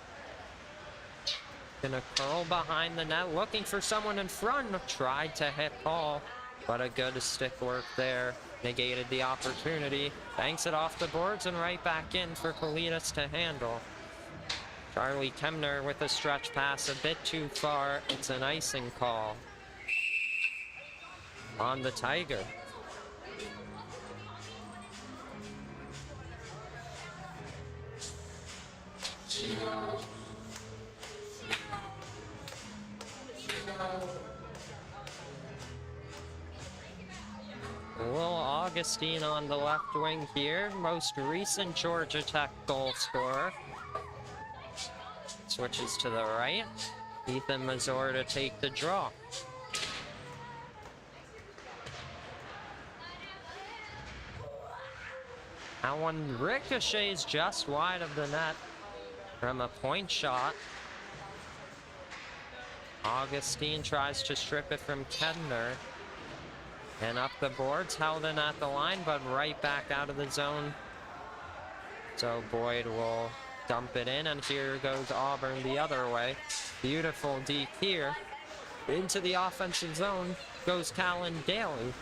Gonna curl behind the net, looking for someone in front. Tried to hit Paul, but a good stick work there. Negated the opportunity. Banks it off the boards and right back in for Politis to handle. Charlie Kemner with a stretch pass a bit too far. It's an icing call on the Tiger. Will Augustine on the left wing here, most recent Georgia Tech goal scorer. Switches to the right. Ethan Mazur to take the draw. That one ricochets just wide of the net from a point shot. Augustine tries to strip it from Kedner. And up the boards, held in at the line, but right back out of the zone. So Boyd will dump it in, and here goes Auburn the other way. Beautiful deep here. Into the offensive zone goes Callan Daly.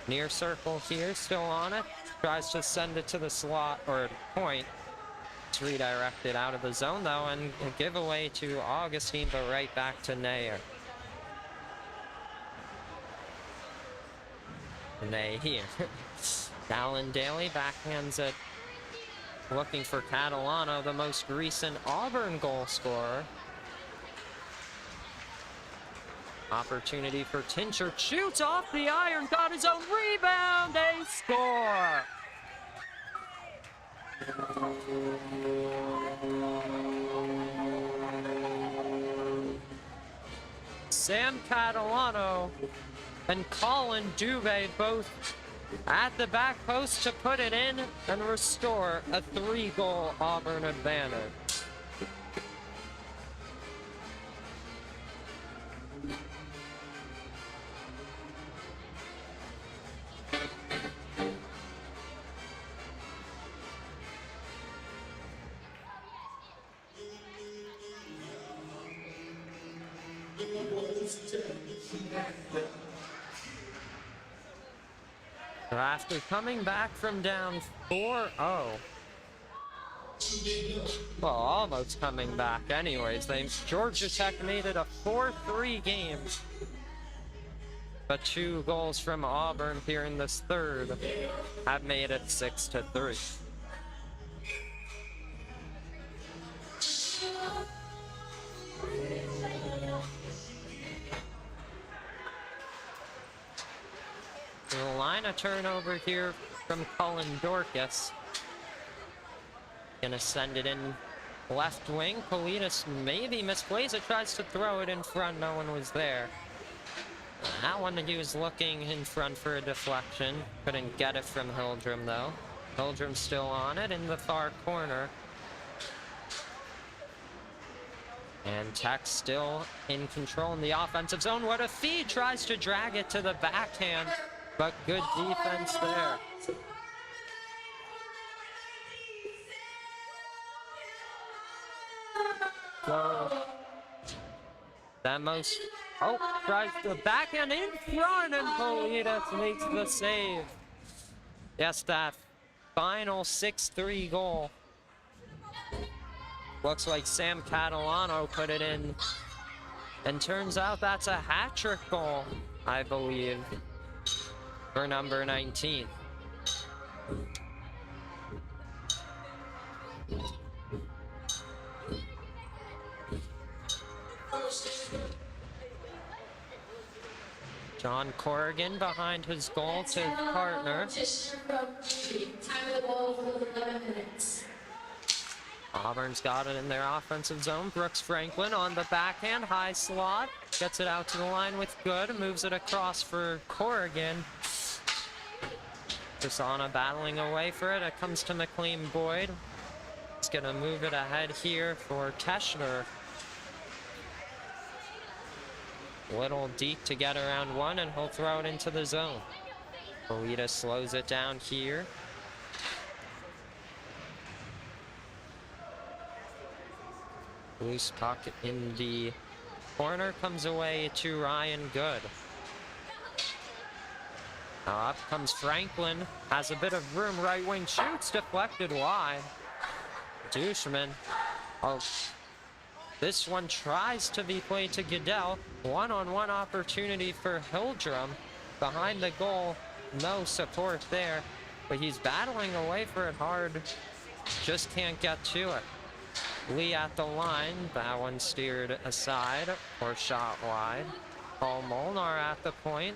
Near circle here, still on it. Tries to send it to the slot, or point. It's redirected out of the zone, though, and a giveaway to Augustine, but right back to Nair. Nay here. Callan Daly backhands it. Looking for Catalano, the most recent Auburn goal scorer. Opportunity for Tincher. Shoots off the iron, got his own rebound. They score! Sam Catalano and Colin Dubé both at the back post to put it in and restore a 3-goal Auburn advantage. So after coming back from down 4-0, well, almost coming back anyways, Georgia Tech made it a 4-3 game. But 2 goals from Auburn here in this third have made it 6-3. The line of turnover here from Cullen Dorcas. Gonna send it in left wing. Politas maybe misplays it, tries to throw it in front. No one was there. That one he was looking in front for a deflection. Couldn't get it from Hildrum though. Hildrum still on it in the far corner. And Tech still in control in the offensive zone. What a feed! Tries to drag it to the backhand, but good defense there. So, that most... Oh, tries the backhand in front, and Politas makes the save. Yes, that final 6-3 goal. Looks like Sam Catalano put it in. And turns out that's a hat-trick goal, I believe, for number 19. John Corrigan behind his goal to his partner. Auburn's got it in their offensive zone. Brooks Franklin on the backhand, high slot. Gets it out to the line with good. Moves it across for Corrigan. Casana battling away for it. It comes to McLean Boyd. He's going to move it ahead here for Teschner. Little deep to get around one, and he'll throw it into the zone. Polita slows it down here. Loose puck in the corner, comes away to Ryan Good. Now up comes Franklin, has a bit of room, right wing shoots, deflected wide. Dushman. Oh, this one tries to be played to Goodell. One-on-one opportunity for Hildrum. Behind the goal, no support there, but he's battling away for it hard. Just can't get to it. Lee at the line, that one steered aside or shot wide. Paul Molnar at the point,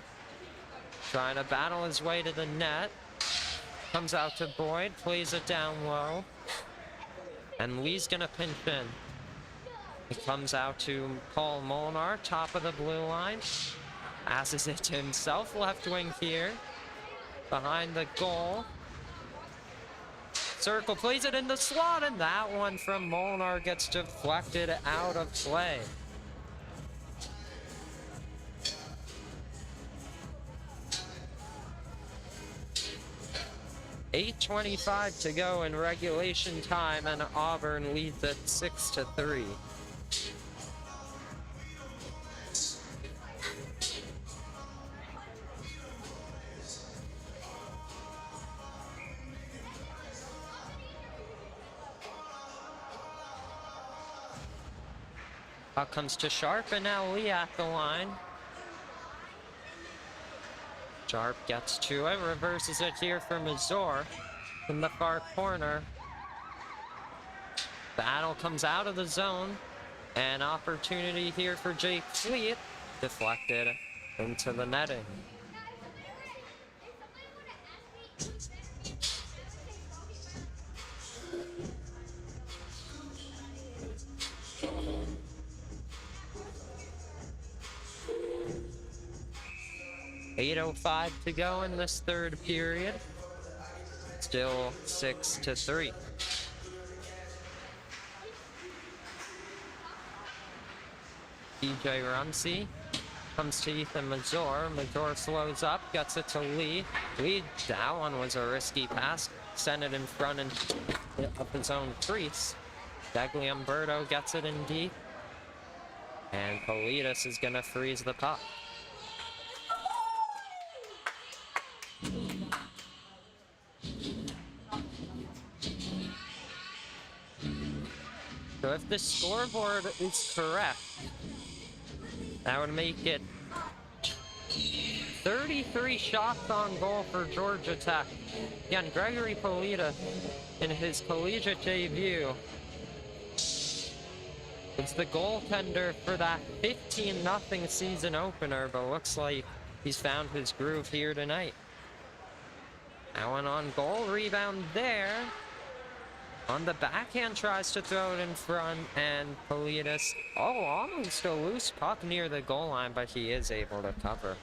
trying to battle his way to the net. Comes out to Boyd, plays it down low. And Lee's gonna pinch in. It comes out to Paul Molnar, top of the blue line. Passes it to himself, left wing here. Behind the goal. Circle plays it in the slot, and that one from Molnar gets deflected out of play. .8:25 to go in regulation time, and Auburn leads at 6-3. Puck comes to Sharp, and now Lee at the line. Sharp gets to it, reverses it here for Mazur in the far corner. Battle comes out of the zone. An opportunity here for Jake Fleet. Deflected into the netting. .8:05 to go in this third period. Still 6-3. DJ Rumsey comes to Ethan Mazur. Mazur slows up, gets it to Lee. Lee, that one was a risky pass. Sent it in front and up his own crease. Dagliamberto gets it in deep. And Politas is going to freeze the puck. So if the scoreboard is correct, that would make it 33 shots on goal for Georgia Tech. Again, Gregory Polita, in his collegiate debut, is the goaltender for that 15-0 season opener, but looks like he's found his groove here tonight. That one on goal, rebound there. On the backhand, tries to throw it in front, and Politis, almost a loose puck near the goal line, but he is able to cover.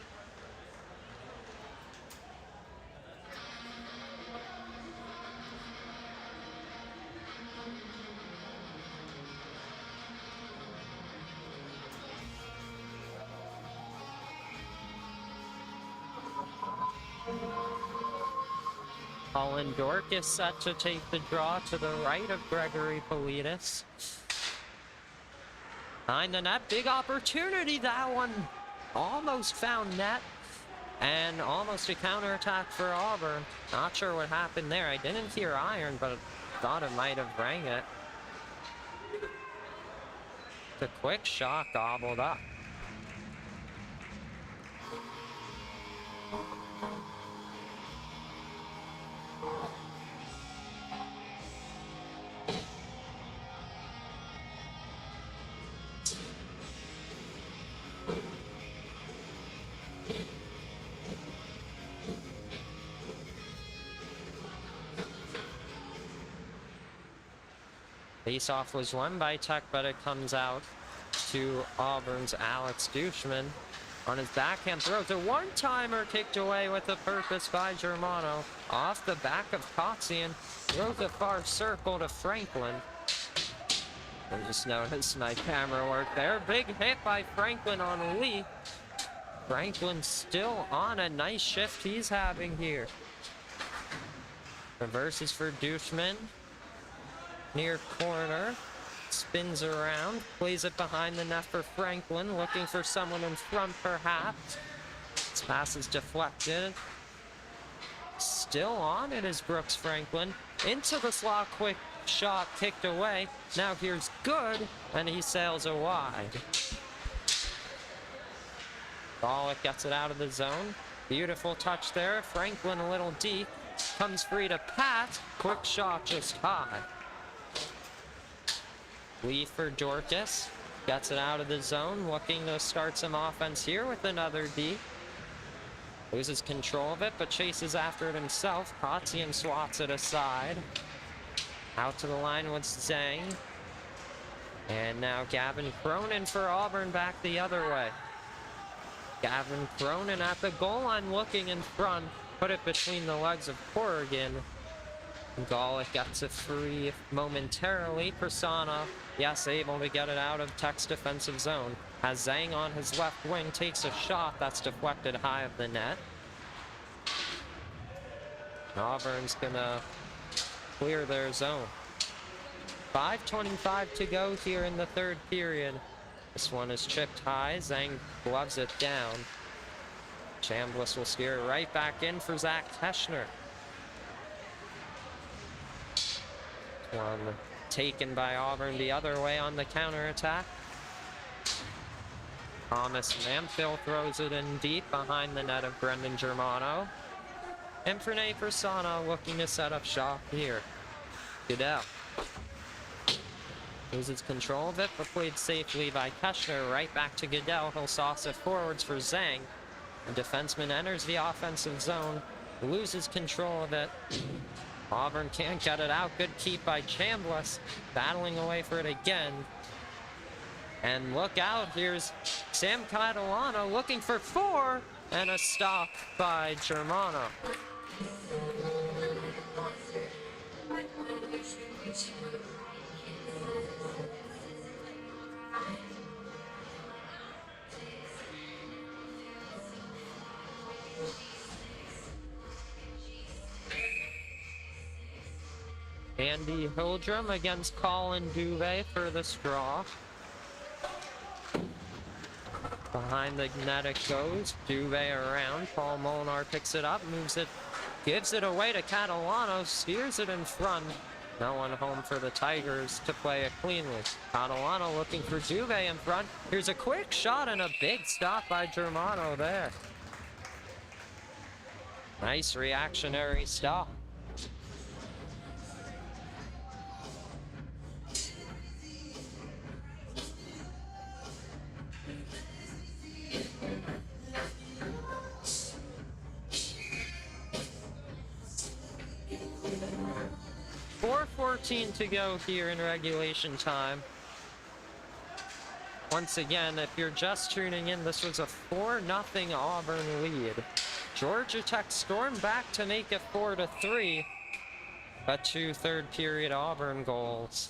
Colin Dork is set to take the draw to the right of Gregory Politis. Behind the net, big opportunity. That one almost found net. And almost a counterattack for Auburn. Not sure what happened there. I didn't hear iron, but thought it might have rang it. The quick shot gobbled up. Face-off was won by Tech, but it comes out to Auburn's Alex Dushman. On his backhand, throws a one-timer kicked away with a purpose by Germano. Off the back of Kotzian, throws a far circle to Franklin. I just noticed my camera work there. Big hit by Franklin on Lee. Franklin still on a nice shift he's having here. Reverses for Dushman. Near corner, spins around, plays it behind the net for Franklin, looking for someone in front perhaps. This pass is deflected. Still on it is Brooks Franklin. Into the slot, quick shot kicked away. Now here's good, and he sails a wide. Golick gets it out of the zone. Beautiful touch there. Franklin a little deep. Comes free to Pat. Quick shot just high. Lee for Dorcas, gets it out of the zone, looking to start some offense here with another D. Loses control of it, but chases after it himself. Kotzian swats it aside. Out to the line with Zhang. And now Gavin Cronin for Auburn back the other way. Gavin Cronin at the goal line looking in front, put it between the legs of Corrigan. Golick gets it free momentarily. Persona, yes, able to get it out of Tech's defensive zone. Has Zhang on his left wing, takes a shot that's deflected high of the net. Auburn's gonna clear their zone. 5:25 to go here in the third period. This one is chipped high. Zhang gloves it down. Chambliss will steer it right back in for Zach Teschner. One taken by Auburn the other way on the counterattack. Thomas Lamphill throws it in deep behind the net of Brendan Germano. And Pranay Persona looking to set up shop here. Goodell loses control of it, but played safely by Teschner. Right back to Goodell. He'll sauce it forwards for Zhang. The defenseman enters the offensive zone, loses control of it. Auburn can't get it out. Good keep by Chambliss. Battling away for it again. And look out. Here's Sam Catalano looking for 4. And a stop by Germano. Andy Hildrum against Colin Duvet for the straw. Behind the net it goes. Duvet around. Paul Molinar picks it up, moves it, gives it away to Catalano, steers it in front. No one home for the Tigers to play it cleanly. Catalano looking for Dubé in front. Here's a quick shot and a big stop by Germano there. Nice reactionary stop. .4:14 to go here in regulation time. Once again, if you're just tuning in, this was a 4-0 Auburn lead. Georgia Tech stormed back to make it 4-3, but 2 third-period Auburn goals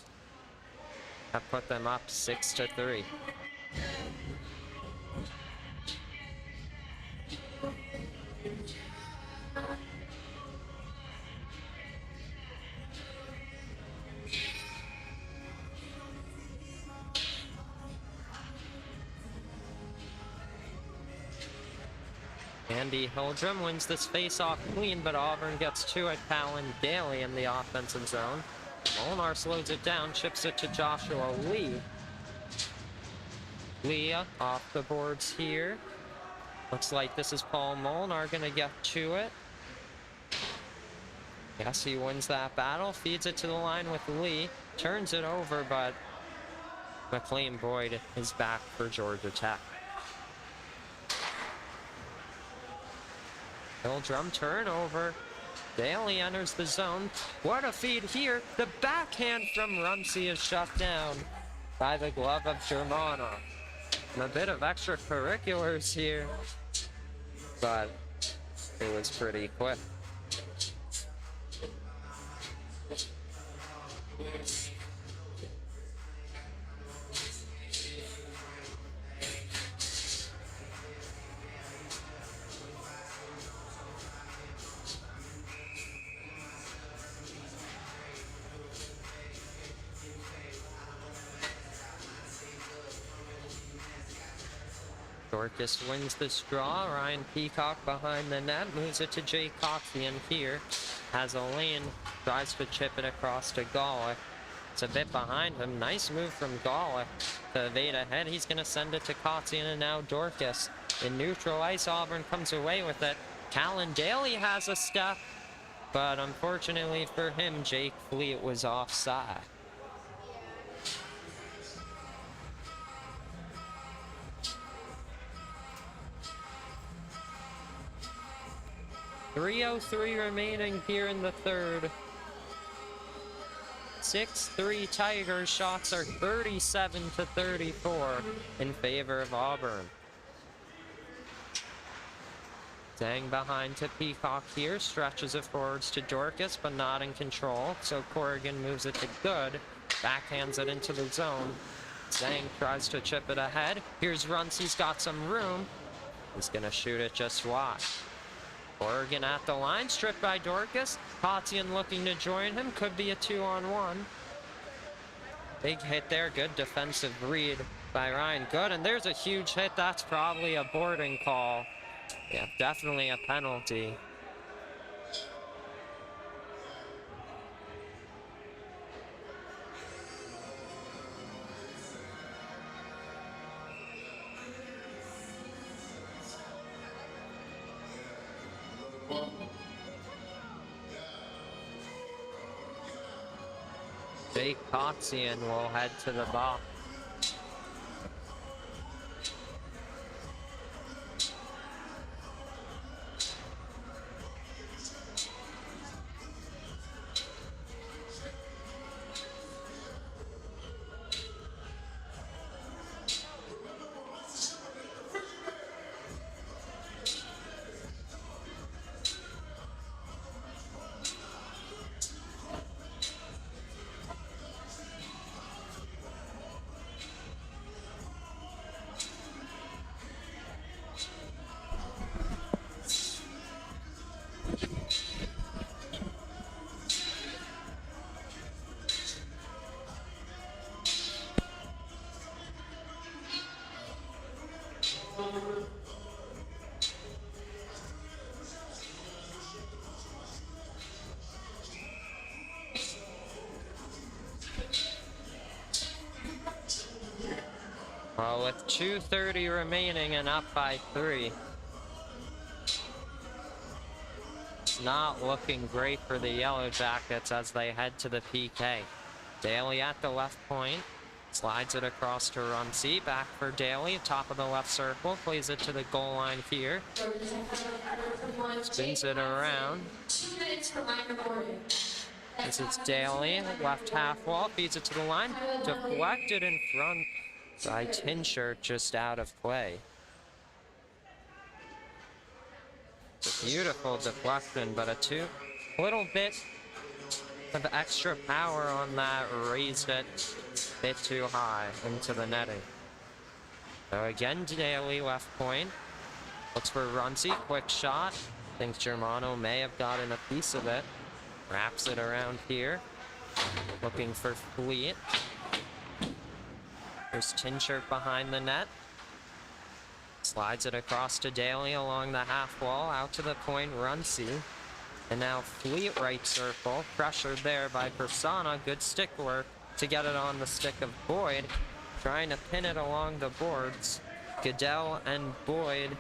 have put them up 6-3. Andy Hildrum wins this face-off clean, but Auburn gets to it. Palin Daly in the offensive zone. Molnar slows it down, chips it to Joshua Lee. Lee off the boards here. Looks like this is Paul Molnar gonna get to it. Yes, he wins that battle, feeds it to the line with Lee, turns it over, but McLean Boyd is back for Georgia Tech. Hildrum turnover. Daly enters the zone. What a feed here. The backhand from Rumsey is shut down by the glove of Germano. And a bit of extracurriculars here, but it was pretty quick. Dorcas wins this draw. Ryan Peacock behind the net, moves it to Jay Coxian here. Has a lane, tries to chip it across to Golick. It's a bit behind him. Nice move from Golick to evade ahead. He's going to send it to Coxian, and now Dorcas in neutral ice. Auburn comes away with it. Callan Daly has a step, but unfortunately for him, Jake Fleet was offside. .303 remaining here in the third. 6-3 Tigers. Shots are 37-34 in favor of Auburn. Zhang behind to Peacock here, stretches it forwards to Dorcas, but not in control, so Corrigan moves it to Good, backhands it into the zone. Zhang tries to chip it ahead. Here's Runce, he's got some room. He's gonna shoot it just wide. Oregon at the line, stripped by Dorcas. Kotian looking to join him, could be a 2-on-1. Big hit there, good defensive read by Ryan Good, and there's a huge hit. That's probably a boarding call. Yeah, definitely a penalty. Jake Kotsian will head to the box. Well, with 2:30 remaining and up by 3. It's not looking great for the Yellow Jackets as they head to the PK. Daly at the left point. Slides it across to Runcie. Back for Daly. Top of the left circle. Plays it to the goal line here. Spins it around. 2 minutes for line recorded. This is Daly. Left half wall. Feeds it to the line. Deflected in front by Tinshirt, just out of play. It's a beautiful deflection, but a little bit of extra power on that raised it a bit too high into the netting. So again, Daly left point. Looks for Runcie, quick shot. Thinks Germano may have gotten a piece of it. Wraps it around here. Looking for Fleet. There's Tinshirt behind the net. Slides it across to Daly along the half wall. Out to the point, Runcie. And now Fleet right circle. Pressured there by Persona. Good stick work to get it on the stick of Boyd. Trying to pin it along the boards. Goodell and Boyd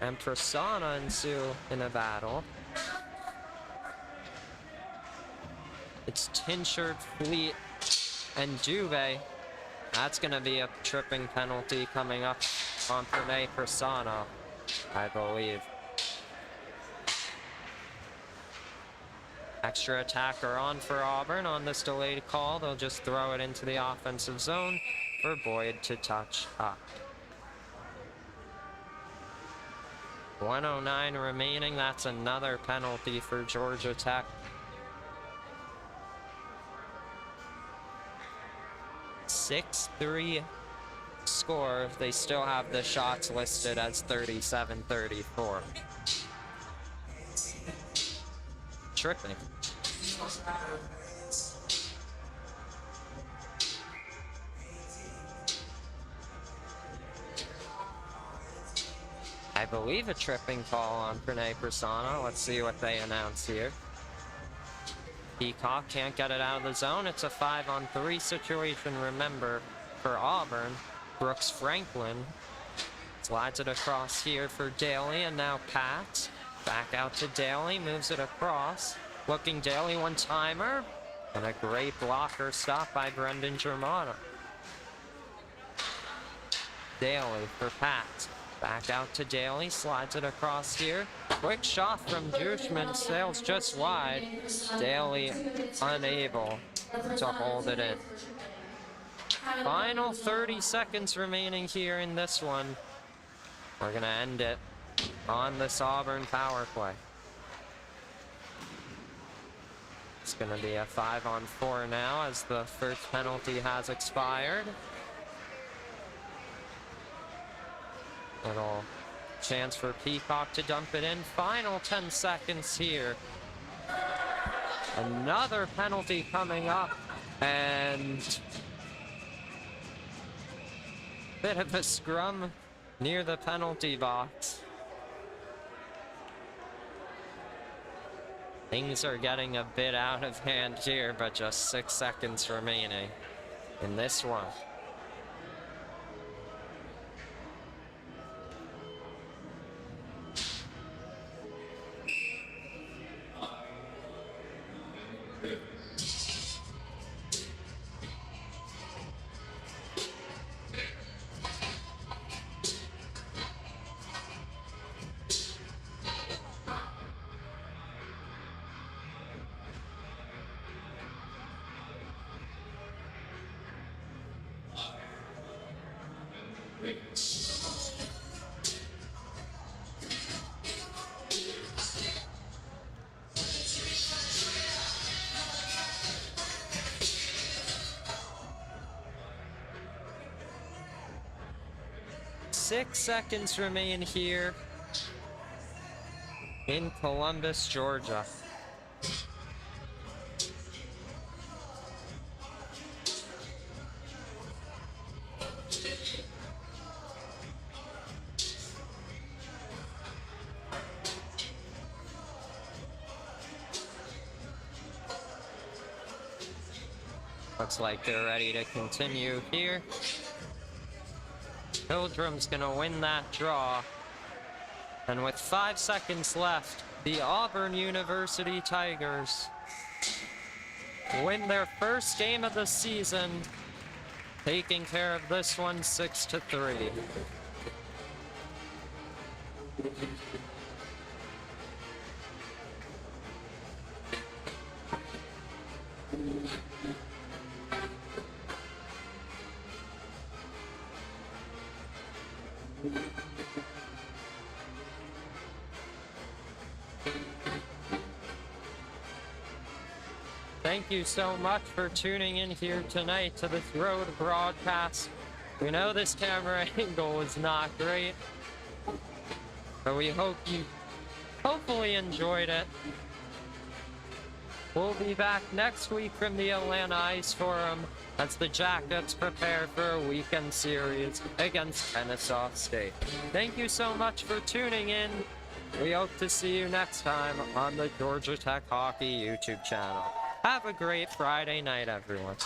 and Persona ensue in a battle. It's Tinshirt, Fleet, and Juve. That's going to be a tripping penalty coming up on Pernay Persona, I believe. Extra attacker on for Auburn on this delayed call. They'll just throw it into the offensive zone for Boyd to touch up. 1:09 remaining. That's another penalty for Georgia Tech. 6-3 score. They still have the shots listed as 37-34. Tripping. I believe a tripping call on Pernay Persona. Let's see what they announce here. Peacock can't get it out of the zone. It's a 5-on-3 situation, remember, for Auburn. Brooks Franklin slides it across here for Daly, and now Pat. Back out to Daly, moves it across. Looking Daly, one-timer. And a great blocker stop by Brendan Germano. Daly for Pat. Back out to Daly, slides it across here. Quick shot from Jushman, sails just wide. Daly unable to hold it in. Final 30 seconds remaining here in this one. We're gonna end it on this Auburn power play. It's gonna be a 5-on-4 now as the first penalty has expired. Little chance for Peacock to dump it in. Final 10 seconds here. Another penalty coming up, and bit of a scrum near the penalty box. Things are getting a bit out of hand here, but just 6 seconds remaining in this one. Six seconds remain here in Columbus, Georgia. Looks like they're ready to continue here. Pilgrim's gonna win that draw. And with 5 seconds left, the Auburn University Tigers win their first game of the season, taking care of this one 6-3. Thank you so much for tuning in here tonight to this road broadcast. We know this camera angle is not great, but we hope you hopefully enjoyed it. We'll be back next week from the Atlanta Ice Forum as the Jackets prepare for a weekend series against Kennesaw State. Thank you so much for tuning in. We hope to see you next time on the Georgia Tech Hockey YouTube channel. Have a great Friday night, everyone.